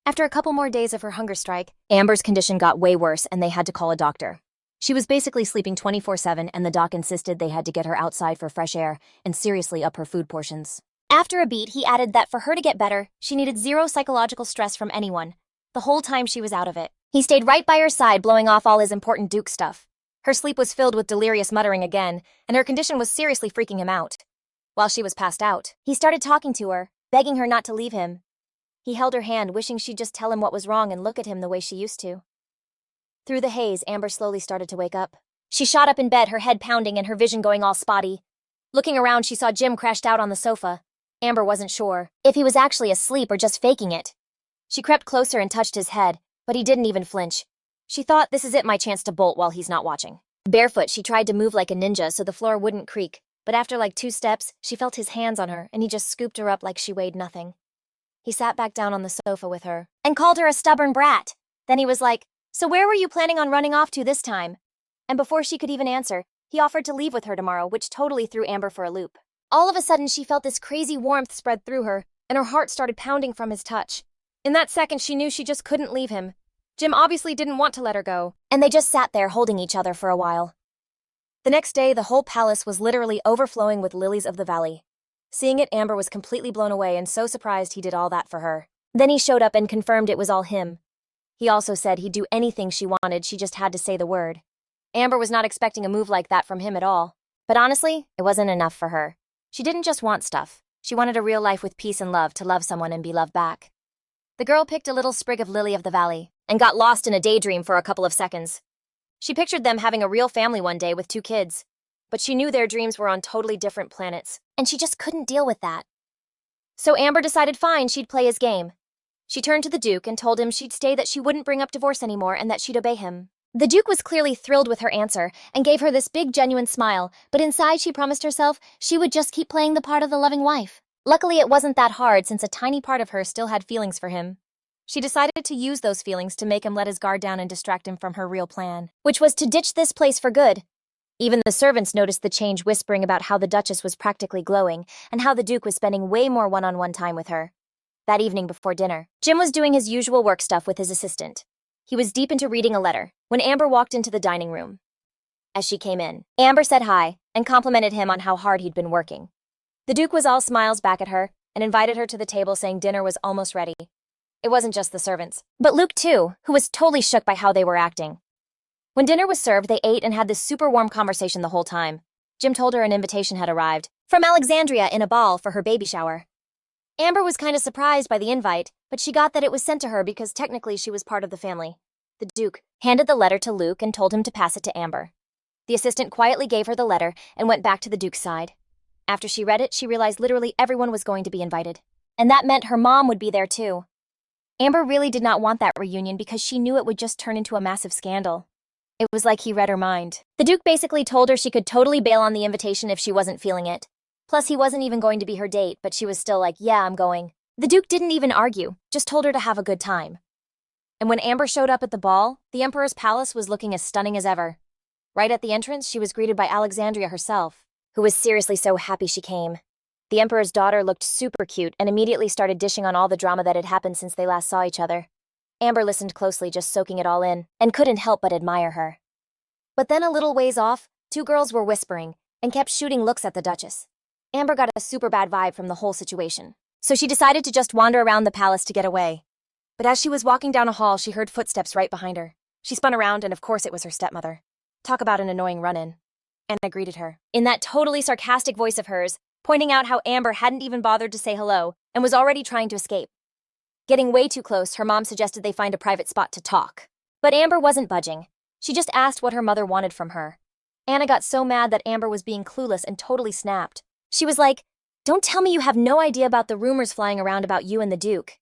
After a couple more days of her hunger strike, Amber's condition got way worse and they had to call a doctor. She was basically sleeping 24/7 and the doc insisted they had to get her outside for fresh air and seriously up her food portions. After a beat, he added that for her to get better, she needed zero psychological stress from anyone, the whole time she was out of it. He stayed right by her side, blowing off all his important Duke stuff. Her sleep was filled with delirious muttering again, and her condition was seriously freaking him out. While she was passed out, he started talking to her, begging her not to leave him. He held her hand, wishing she'd just tell him what was wrong and look at him the way she used to. Through the haze, Amber slowly started to wake up. She shot up in bed, her head pounding and her vision going all spotty. Looking around, she saw Jim crashed out on the sofa. Amber wasn't sure if he was actually asleep or just faking it. She crept closer and touched his head, but he didn't even flinch. She thought, this is it, my chance to bolt while he's not watching. Barefoot, she tried to move like a ninja so the floor wouldn't creak, but after like 2 steps, she felt his hands on her and he just scooped her up like she weighed nothing. He sat back down on the sofa with her and called her a stubborn brat. Then he was like, "So where were you planning on running off to this time?" And before she could even answer, he offered to leave with her tomorrow, which totally threw Amber for a loop. All of a sudden, she felt this crazy warmth spread through her, and her heart started pounding from his touch. In that second, she knew she just couldn't leave him. Jim obviously didn't want to let her go, and they just sat there holding each other for a while. The next day, the whole palace was literally overflowing with lilies of the valley. Seeing it, Amber was completely blown away and so surprised he did all that for her. Then he showed up and confirmed it was all him. He also said he'd do anything she wanted, she just had to say the word. Amber was not expecting a move like that from him at all. But honestly, it wasn't enough for her. She didn't just want stuff. She wanted a real life with peace and love, to love someone and be loved back. The girl picked a little sprig of lily of the valley and got lost in a daydream for a couple of seconds. She pictured them having a real family one day with 2 kids. But she knew their dreams were on totally different planets, and she just couldn't deal with that. So Amber decided fine, she'd play his game. She turned to the Duke and told him she'd stay, that she wouldn't bring up divorce anymore and that she'd obey him. The Duke was clearly thrilled with her answer and gave her this big genuine smile, but inside she promised herself she would just keep playing the part of the loving wife. Luckily, it wasn't that hard since a tiny part of her still had feelings for him. She decided to use those feelings to make him let his guard down and distract him from her real plan, which was to ditch this place for good. Even the servants noticed the change, whispering about how the Duchess was practically glowing and how the Duke was spending way more one-on-one time with her. That evening before dinner, Jim was doing his usual work stuff with his assistant. He was deep into reading a letter when Amber walked into the dining room. As she came in, Amber said hi and complimented him on how hard he'd been working. The Duke was all smiles back at her and invited her to the table, saying dinner was almost ready. It wasn't just the servants, but Luke too, who was totally shook by how they were acting. When dinner was served, they ate and had this super warm conversation the whole time. Jim told her an invitation had arrived from Alexandria in a ball for her baby shower. Amber was kind of surprised by the invite, but she got that it was sent to her because technically she was part of the family. The Duke handed the letter to Luke and told him to pass it to Amber. The assistant quietly gave her the letter and went back to the Duke's side. After she read it, she realized literally everyone was going to be invited. And that meant her mom would be there too. Amber really did not want that reunion because she knew it would just turn into a massive scandal. It was like he read her mind. The Duke basically told her she could totally bail on the invitation if she wasn't feeling it. Plus, he wasn't even going to be her date, but she was still like, yeah, I'm going. The Duke didn't even argue, just told her to have a good time. And when Amber showed up at the ball, the Emperor's palace was looking as stunning as ever. Right at the entrance, she was greeted by Alexandria herself, who was seriously so happy she came. The Emperor's daughter looked super cute and immediately started dishing on all the drama that had happened since they last saw each other. Amber listened closely, just soaking it all in, and couldn't help but admire her. But then a little ways off, 2 girls were whispering and kept shooting looks at the Duchess. Amber got a super bad vibe from the whole situation, so she decided to just wander around the palace to get away. But as she was walking down a hall, she heard footsteps right behind her. She spun around, and of course it was her stepmother. Talk about an annoying run-in. Anna greeted her, in that totally sarcastic voice of hers, pointing out how Amber hadn't even bothered to say hello and was already trying to escape. Getting way too close, her mom suggested they find a private spot to talk. But Amber wasn't budging. She just asked what her mother wanted from her. Anna got so mad that Amber was being clueless and totally snapped. She was like, "Don't tell me you have no idea about the rumors flying around about you and the Duke."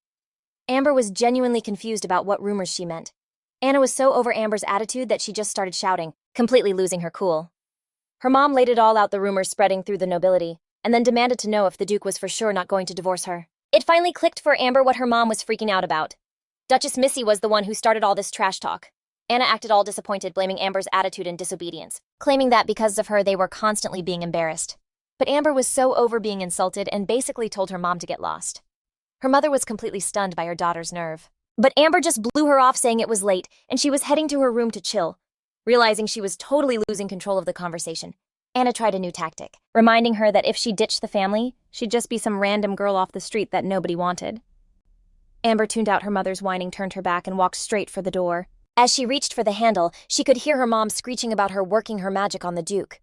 Amber was genuinely confused about what rumors she meant. Anna was so over Amber's attitude that she just started shouting, completely losing her cool. Her mom laid it all out, the rumors spreading through the nobility, and then demanded to know if the Duke was for sure not going to divorce her. It finally clicked for Amber what her mom was freaking out about. Duchess Missy was the one who started all this trash talk. Anna acted all disappointed, blaming Amber's attitude and disobedience, claiming that because of her they were constantly being embarrassed. But Amber was so over being insulted and basically told her mom to get lost. Her mother was completely stunned by her daughter's nerve. But Amber just blew her off, saying it was late and she was heading to her room to chill. Realizing she was totally losing control of the conversation, Anna tried a new tactic, reminding her that if she ditched the family, she'd just be some random girl off the street that nobody wanted. Amber tuned out her mother's whining, turned her back, and walked straight for the door. As she reached for the handle, she could hear her mom screeching about her working her magic on the Duke.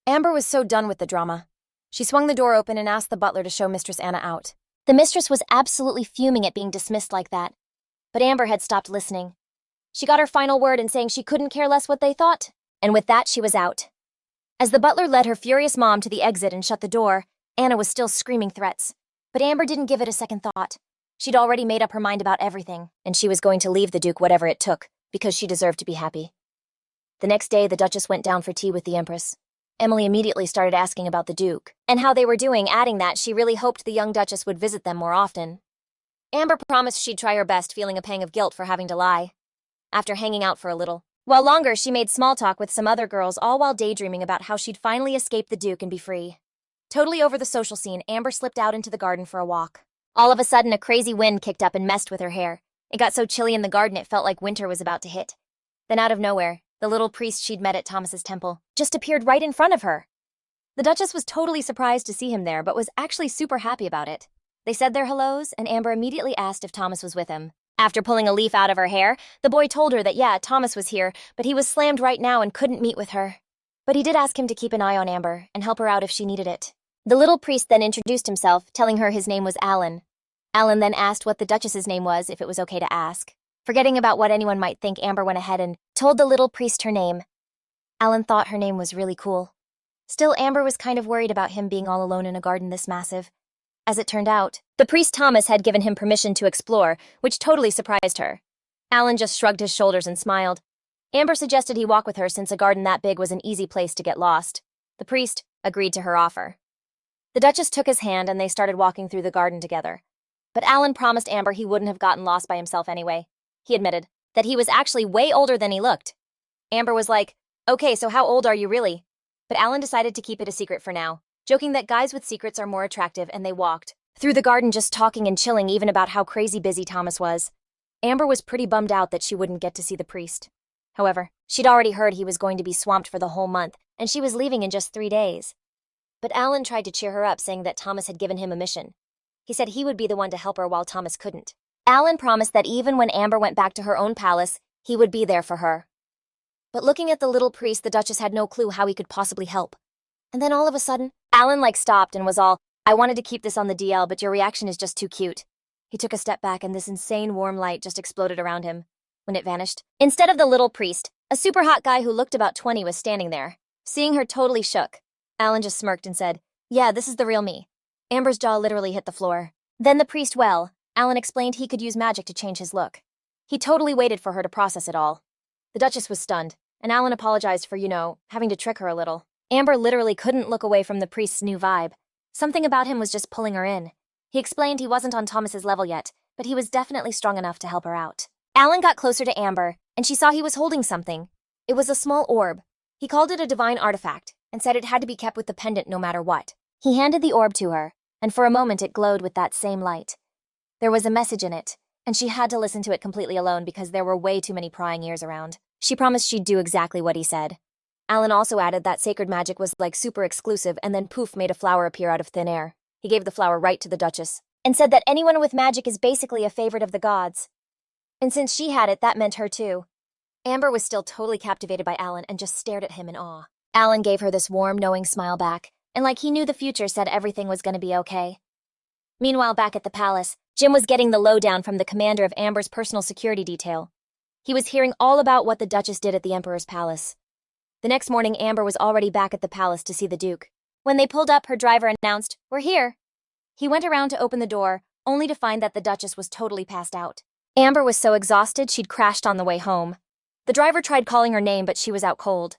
Amber was so done with the drama. She swung the door open and asked the butler to show Mistress Anna out. The mistress was absolutely fuming at being dismissed like that. But Amber had stopped listening. She got her final word in saying she couldn't care less what they thought, and with that she was out. As the butler led her furious mom to the exit and shut the door, Anna was still screaming threats. But Amber didn't give it a second thought. She'd already made up her mind about everything, and she was going to leave the Duke whatever it took, because she deserved to be happy. The next day, the Duchess went down for tea with the Empress. Emily immediately started asking about the Duke, and how they were doing, adding that she really hoped the young Duchess would visit them more often. Amber promised she'd try her best, feeling a pang of guilt for having to lie. After hanging out for a little while longer, she made small talk with some other girls, all while daydreaming about how she'd finally escape the Duke and be free. Totally over the social scene, Amber slipped out into the garden for a walk. All of a sudden, a crazy wind kicked up and messed with her hair. It got so chilly in the garden it felt like winter was about to hit. Then out of nowhere, the little priest she'd met at Thomas's temple just appeared right in front of her. The Duchess was totally surprised to see him there, but was actually super happy about it. They said their hellos, and Amber immediately asked if Thomas was with him. After pulling a leaf out of her hair, the boy told her that yeah, Thomas was here, but he was slammed right now and couldn't meet with her. But he did ask him to keep an eye on Amber and help her out if she needed it. The little priest then introduced himself, telling her his name was Alan. Alan then asked what the Duchess's name was, if it was okay to ask. Forgetting about what anyone might think, Amber went ahead and told the little priest her name. Alan thought her name was really cool. Still, Amber was kind of worried about him being all alone in a garden this massive. As it turned out, the priest Thomas had given him permission to explore, which totally surprised her. Alan just shrugged his shoulders and smiled. Amber suggested he walk with her since a garden that big was an easy place to get lost. The priest agreed to her offer. The Duchess took his hand and they started walking through the garden together. But Alan promised Amber he wouldn't have gotten lost by himself anyway. He admitted that he was actually way older than he looked. Amber was like, "Okay, so how old are you really?" But Alan decided to keep it a secret for now, joking that guys with secrets are more attractive, and they walked through the garden just talking and chilling, even about how crazy busy Thomas was. Amber was pretty bummed out that she wouldn't get to see the priest. However, she'd already heard he was going to be swamped for the whole month, and she was leaving in just 3 days. But Alan tried to cheer her up, saying that Thomas had given him a mission. He said he would be the one to help her while Thomas couldn't. Alan promised that even when Amber went back to her own palace, he would be there for her. But looking at the little priest, the Duchess had no clue how he could possibly help. And then all of a sudden, Alan stopped and was all, "I wanted to keep this on the DL, but your reaction is just too cute." He took a step back and this insane warm light just exploded around him. When it vanished, instead of the little priest, a super hot guy who looked about 20 was standing there. Seeing her totally shook, Alan just smirked and said, "Yeah, this is the real me." Amber's jaw literally hit the floor. Then the priest, Alan explained he could use magic to change his look. He totally waited for her to process it all. The Duchess was stunned, and Alan apologized for, having to trick her a little. Amber literally couldn't look away from the priest's new vibe. Something about him was just pulling her in. He explained he wasn't on Thomas's level yet, but he was definitely strong enough to help her out. Alan got closer to Amber, and she saw he was holding something. It was a small orb. He called it a divine artifact, and said it had to be kept with the pendant no matter what. He handed the orb to her, and for a moment it glowed with that same light. There was a message in it, and she had to listen to it completely alone because there were way too many prying ears around. She promised she'd do exactly what he said. Alan also added that sacred magic was super exclusive, and then poof, made a flower appear out of thin air. He gave the flower right to the Duchess, and said that anyone with magic is basically a favorite of the gods. And since she had it, that meant her too. Amber was still totally captivated by Alan and just stared at him in awe. Alan gave her this warm, knowing smile back, and like he knew the future, said everything was going to be okay. Meanwhile, back at the palace, Jim was getting the lowdown from the commander of Amber's personal security detail. He was hearing all about what the Duchess did at the Emperor's palace. The next morning, Amber was already back at the palace to see the Duke. When they pulled up, her driver announced, "We're here." He went around to open the door, only to find that the Duchess was totally passed out. Amber was so exhausted she'd crashed on the way home. The driver tried calling her name, but she was out cold.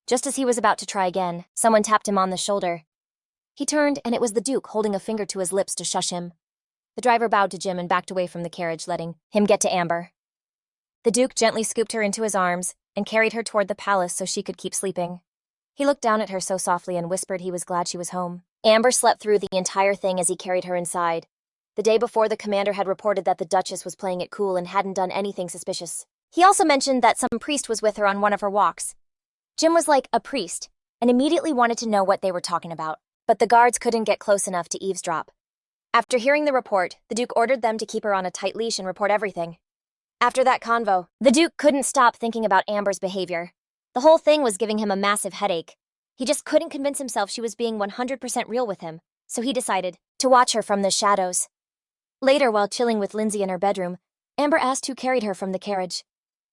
Just as he was about to try again, someone tapped him on the shoulder. He turned, and it was the Duke holding a finger to his lips to shush him. The driver bowed to Jim and backed away from the carriage, letting him get to Amber. The Duke gently scooped her into his arms and carried her toward the palace so she could keep sleeping. He looked down at her so softly and whispered he was glad she was home. Amber slept through the entire thing as he carried her inside. The day before, the commander had reported that the Duchess was playing it cool and hadn't done anything suspicious. He also mentioned that some priest was with her on one of her walks. Jim was like, a priest, and immediately wanted to know what they were talking about. But the guards couldn't get close enough to eavesdrop. After hearing the report, the Duke ordered them to keep her on a tight leash and report everything. After that convo, the Duke couldn't stop thinking about Amber's behavior. The whole thing was giving him a massive headache. He just couldn't convince himself she was being 100% real with him, so he decided to watch her from the shadows. Later, while chilling with Lindsay in her bedroom, Amber asked who carried her from the carriage.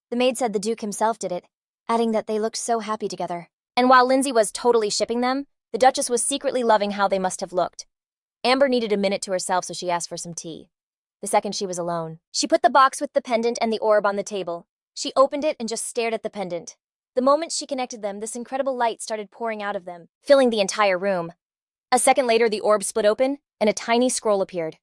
The maid said the Duke himself did it, adding that they looked so happy together. And while Lindsay was totally shipping them, the Duchess was secretly loving how they must have looked. Amber needed a minute to herself, so she asked for some tea. The second she was alone, she put the box with the pendant and the orb on the table. She opened it and just stared at the pendant. The moment she connected them, this incredible light started pouring out of them, filling the entire room. A second later, the orb split open, and a tiny scroll appeared.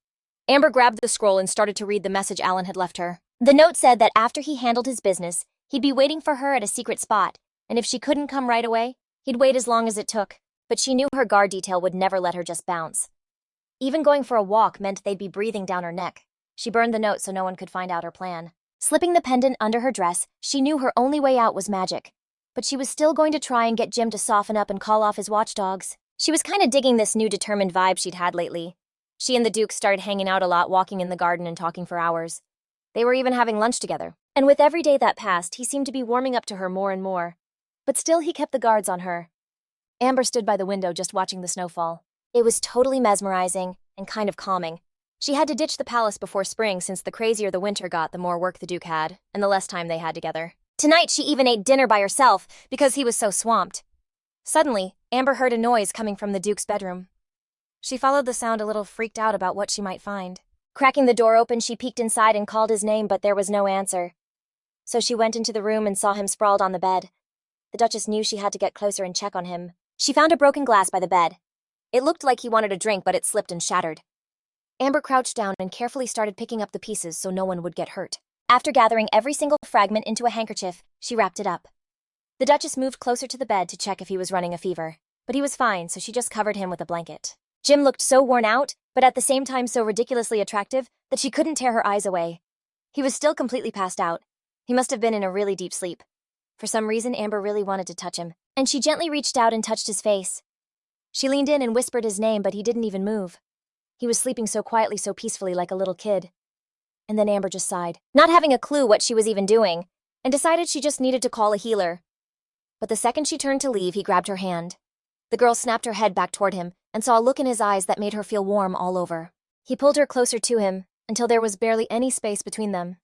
Amber grabbed the scroll and started to read the message Alan had left her. The note said that after he handled his business, he'd be waiting for her at a secret spot, and if she couldn't come right away, he'd wait as long as it took. But she knew her guard detail would never let her just bounce. Even going for a walk meant they'd be breathing down her neck. She burned the note so no one could find out her plan. Slipping the pendant under her dress, she knew her only way out was magic. But she was still going to try and get Jim to soften up and call off his watchdogs. She was kind of digging this new determined vibe she'd had lately. She and the Duke started hanging out a lot, walking in the garden and talking for hours. They were even having lunch together. And with every day that passed, he seemed to be warming up to her more and more. But still, he kept the guards on her. Amber stood by the window just watching the snowfall. It was totally mesmerizing and kind of calming. She had to ditch the palace before spring, since the crazier the winter got, the more work the Duke had, and the less time they had together. Tonight, she even ate dinner by herself because he was so swamped. Suddenly, Amber heard a noise coming from the Duke's bedroom. She followed the sound, a little freaked out about what she might find. Cracking the door open, she peeked inside and called his name, but there was no answer. So she went into the room and saw him sprawled on the bed. The Duchess knew she had to get closer and check on him. She found a broken glass by the bed. It looked like he wanted a drink, but it slipped and shattered. Amber crouched down and carefully started picking up the pieces so no one would get hurt. After gathering every single fragment into a handkerchief, she wrapped it up. The Duchess moved closer to the bed to check if he was running a fever, but he was fine, so she just covered him with a blanket. Jim looked so worn out, but at the same time so ridiculously attractive, that she couldn't tear her eyes away. He was still completely passed out. He must have been in a really deep sleep. For some reason, Amber really wanted to touch him, and she gently reached out and touched his face. She leaned in and whispered his name, but he didn't even move. He was sleeping so quietly, so peacefully, like a little kid. And then Amber just sighed, not having a clue what she was even doing, and decided she just needed to call a healer. But the second she turned to leave, he grabbed her hand. The girl snapped her head back toward him and saw a look in his eyes that made her feel warm all over. He pulled her closer to him until there was barely any space between them.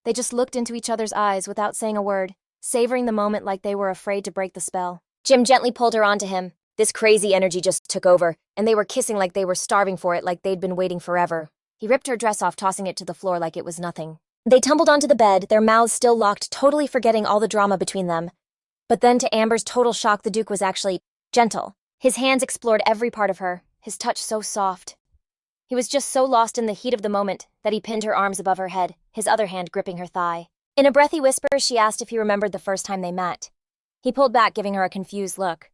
They just looked into each other's eyes without saying a word, savoring the moment like they were afraid to break the spell. Jim gently pulled her onto him. This crazy energy just took over, and they were kissing like they were starving for it, like they'd been waiting forever. He ripped her dress off, tossing it to the floor like it was nothing. They tumbled onto the bed, their mouths still locked, totally forgetting all the drama between them. But then, to Amber's total shock, the Duke was actually gentle. His hands explored every part of her, his touch so soft. He was just so lost in the heat of the moment that he pinned her arms above her head, his other hand gripping her thigh. In a breathy whisper, she asked if he remembered the first time they met. He pulled back, giving her a confused look.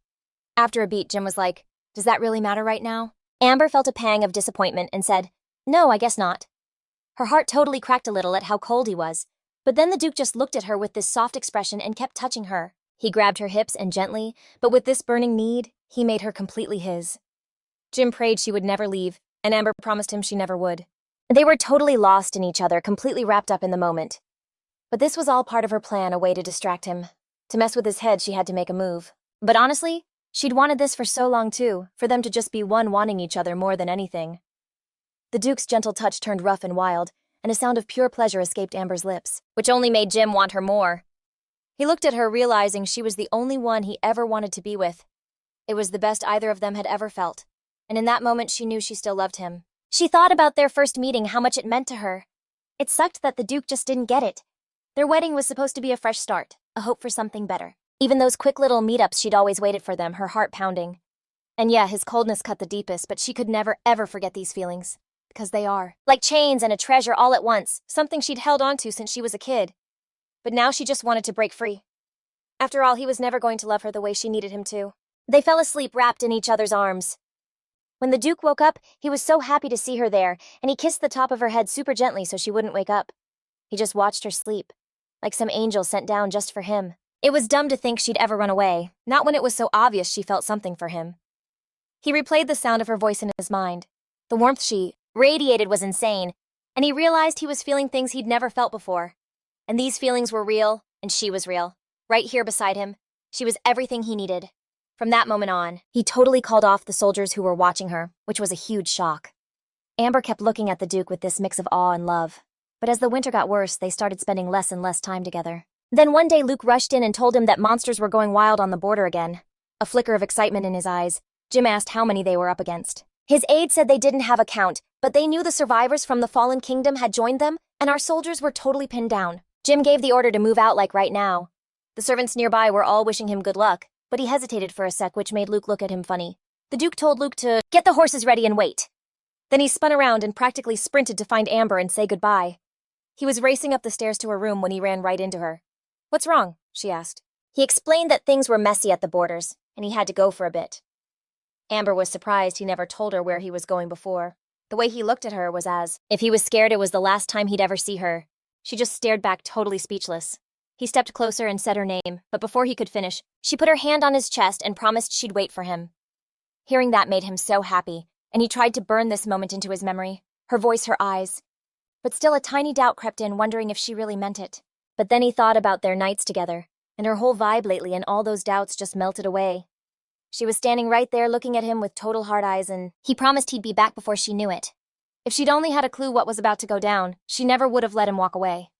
After a beat, Jim was like, "Does that really matter right now?" Amber felt a pang of disappointment and said, "No, I guess not." Her heart totally cracked a little at how cold he was, but then the Duke just looked at her with this soft expression and kept touching her. He grabbed her hips and gently, but with this burning need, he made her completely his. Jim prayed she would never leave, and Amber promised him she never would. They were totally lost in each other, completely wrapped up in the moment. But this was all part of her plan, a way to distract him. To mess with his head, she had to make a move. But honestly, she'd wanted this for so long too, for them to just be one, wanting each other more than anything. The Duke's gentle touch turned rough and wild, and a sound of pure pleasure escaped Amber's lips, which only made Jim want her more. He looked at her, realizing she was the only one he ever wanted to be with. It was the best either of them had ever felt, and in that moment she knew she still loved him. She thought about their first meeting, how much it meant to her. It sucked that the Duke just didn't get it. Their wedding was supposed to be a fresh start, a hope for something better. Even those quick little meetups, she'd always waited for them, her heart pounding. And yeah, his coldness cut the deepest, but she could never ever forget these feelings. Because they are like chains and a treasure all at once, something she'd held on to since she was a kid. But now she just wanted to break free. After all, he was never going to love her the way she needed him to. They fell asleep wrapped in each other's arms. When the Duke woke up, he was so happy to see her there, and he kissed the top of her head super gently so she wouldn't wake up. He just watched her sleep, like some angel sent down just for him. It was dumb to think she'd ever run away, not when it was so obvious she felt something for him. He replayed the sound of her voice in his mind. The warmth she radiated was insane, and he realized he was feeling things he'd never felt before. And these feelings were real, and she was real. Right here beside him, she was everything he needed. From that moment on, he totally called off the soldiers who were watching her, which was a huge shock. Amber kept looking at the Duke with this mix of awe and love. But as the winter got worse, they started spending less and less time together. Then one day Luke rushed in and told him that monsters were going wild on the border again. A flicker of excitement in his eyes, Jim asked how many they were up against. His aide said they didn't have a count, but they knew the survivors from the fallen kingdom had joined them, and our soldiers were totally pinned down. Jim gave the order to move out like right now. The servants nearby were all wishing him good luck, but he hesitated for a sec, which made Luke look at him funny. The Duke told Luke to get the horses ready and wait. Then he spun around and practically sprinted to find Amber and say goodbye. He was racing up the stairs to her room when he ran right into her. "What's wrong?" she asked. He explained that things were messy at the borders, and he had to go for a bit. Amber was surprised he never told her where he was going before. The way he looked at her was as if he was scared it was the last time he'd ever see her. She just stared back totally speechless. He stepped closer and said her name, but before he could finish, she put her hand on his chest and promised she'd wait for him. Hearing that made him so happy, and he tried to burn this moment into his memory, her voice, her eyes. But still a tiny doubt crept in, wondering if she really meant it. But then he thought about their nights together, and her whole vibe lately, and all those doubts just melted away. She was standing right there looking at him with total hard eyes, and he promised he'd be back before she knew it. If she'd only had a clue what was about to go down, she never would have let him walk away.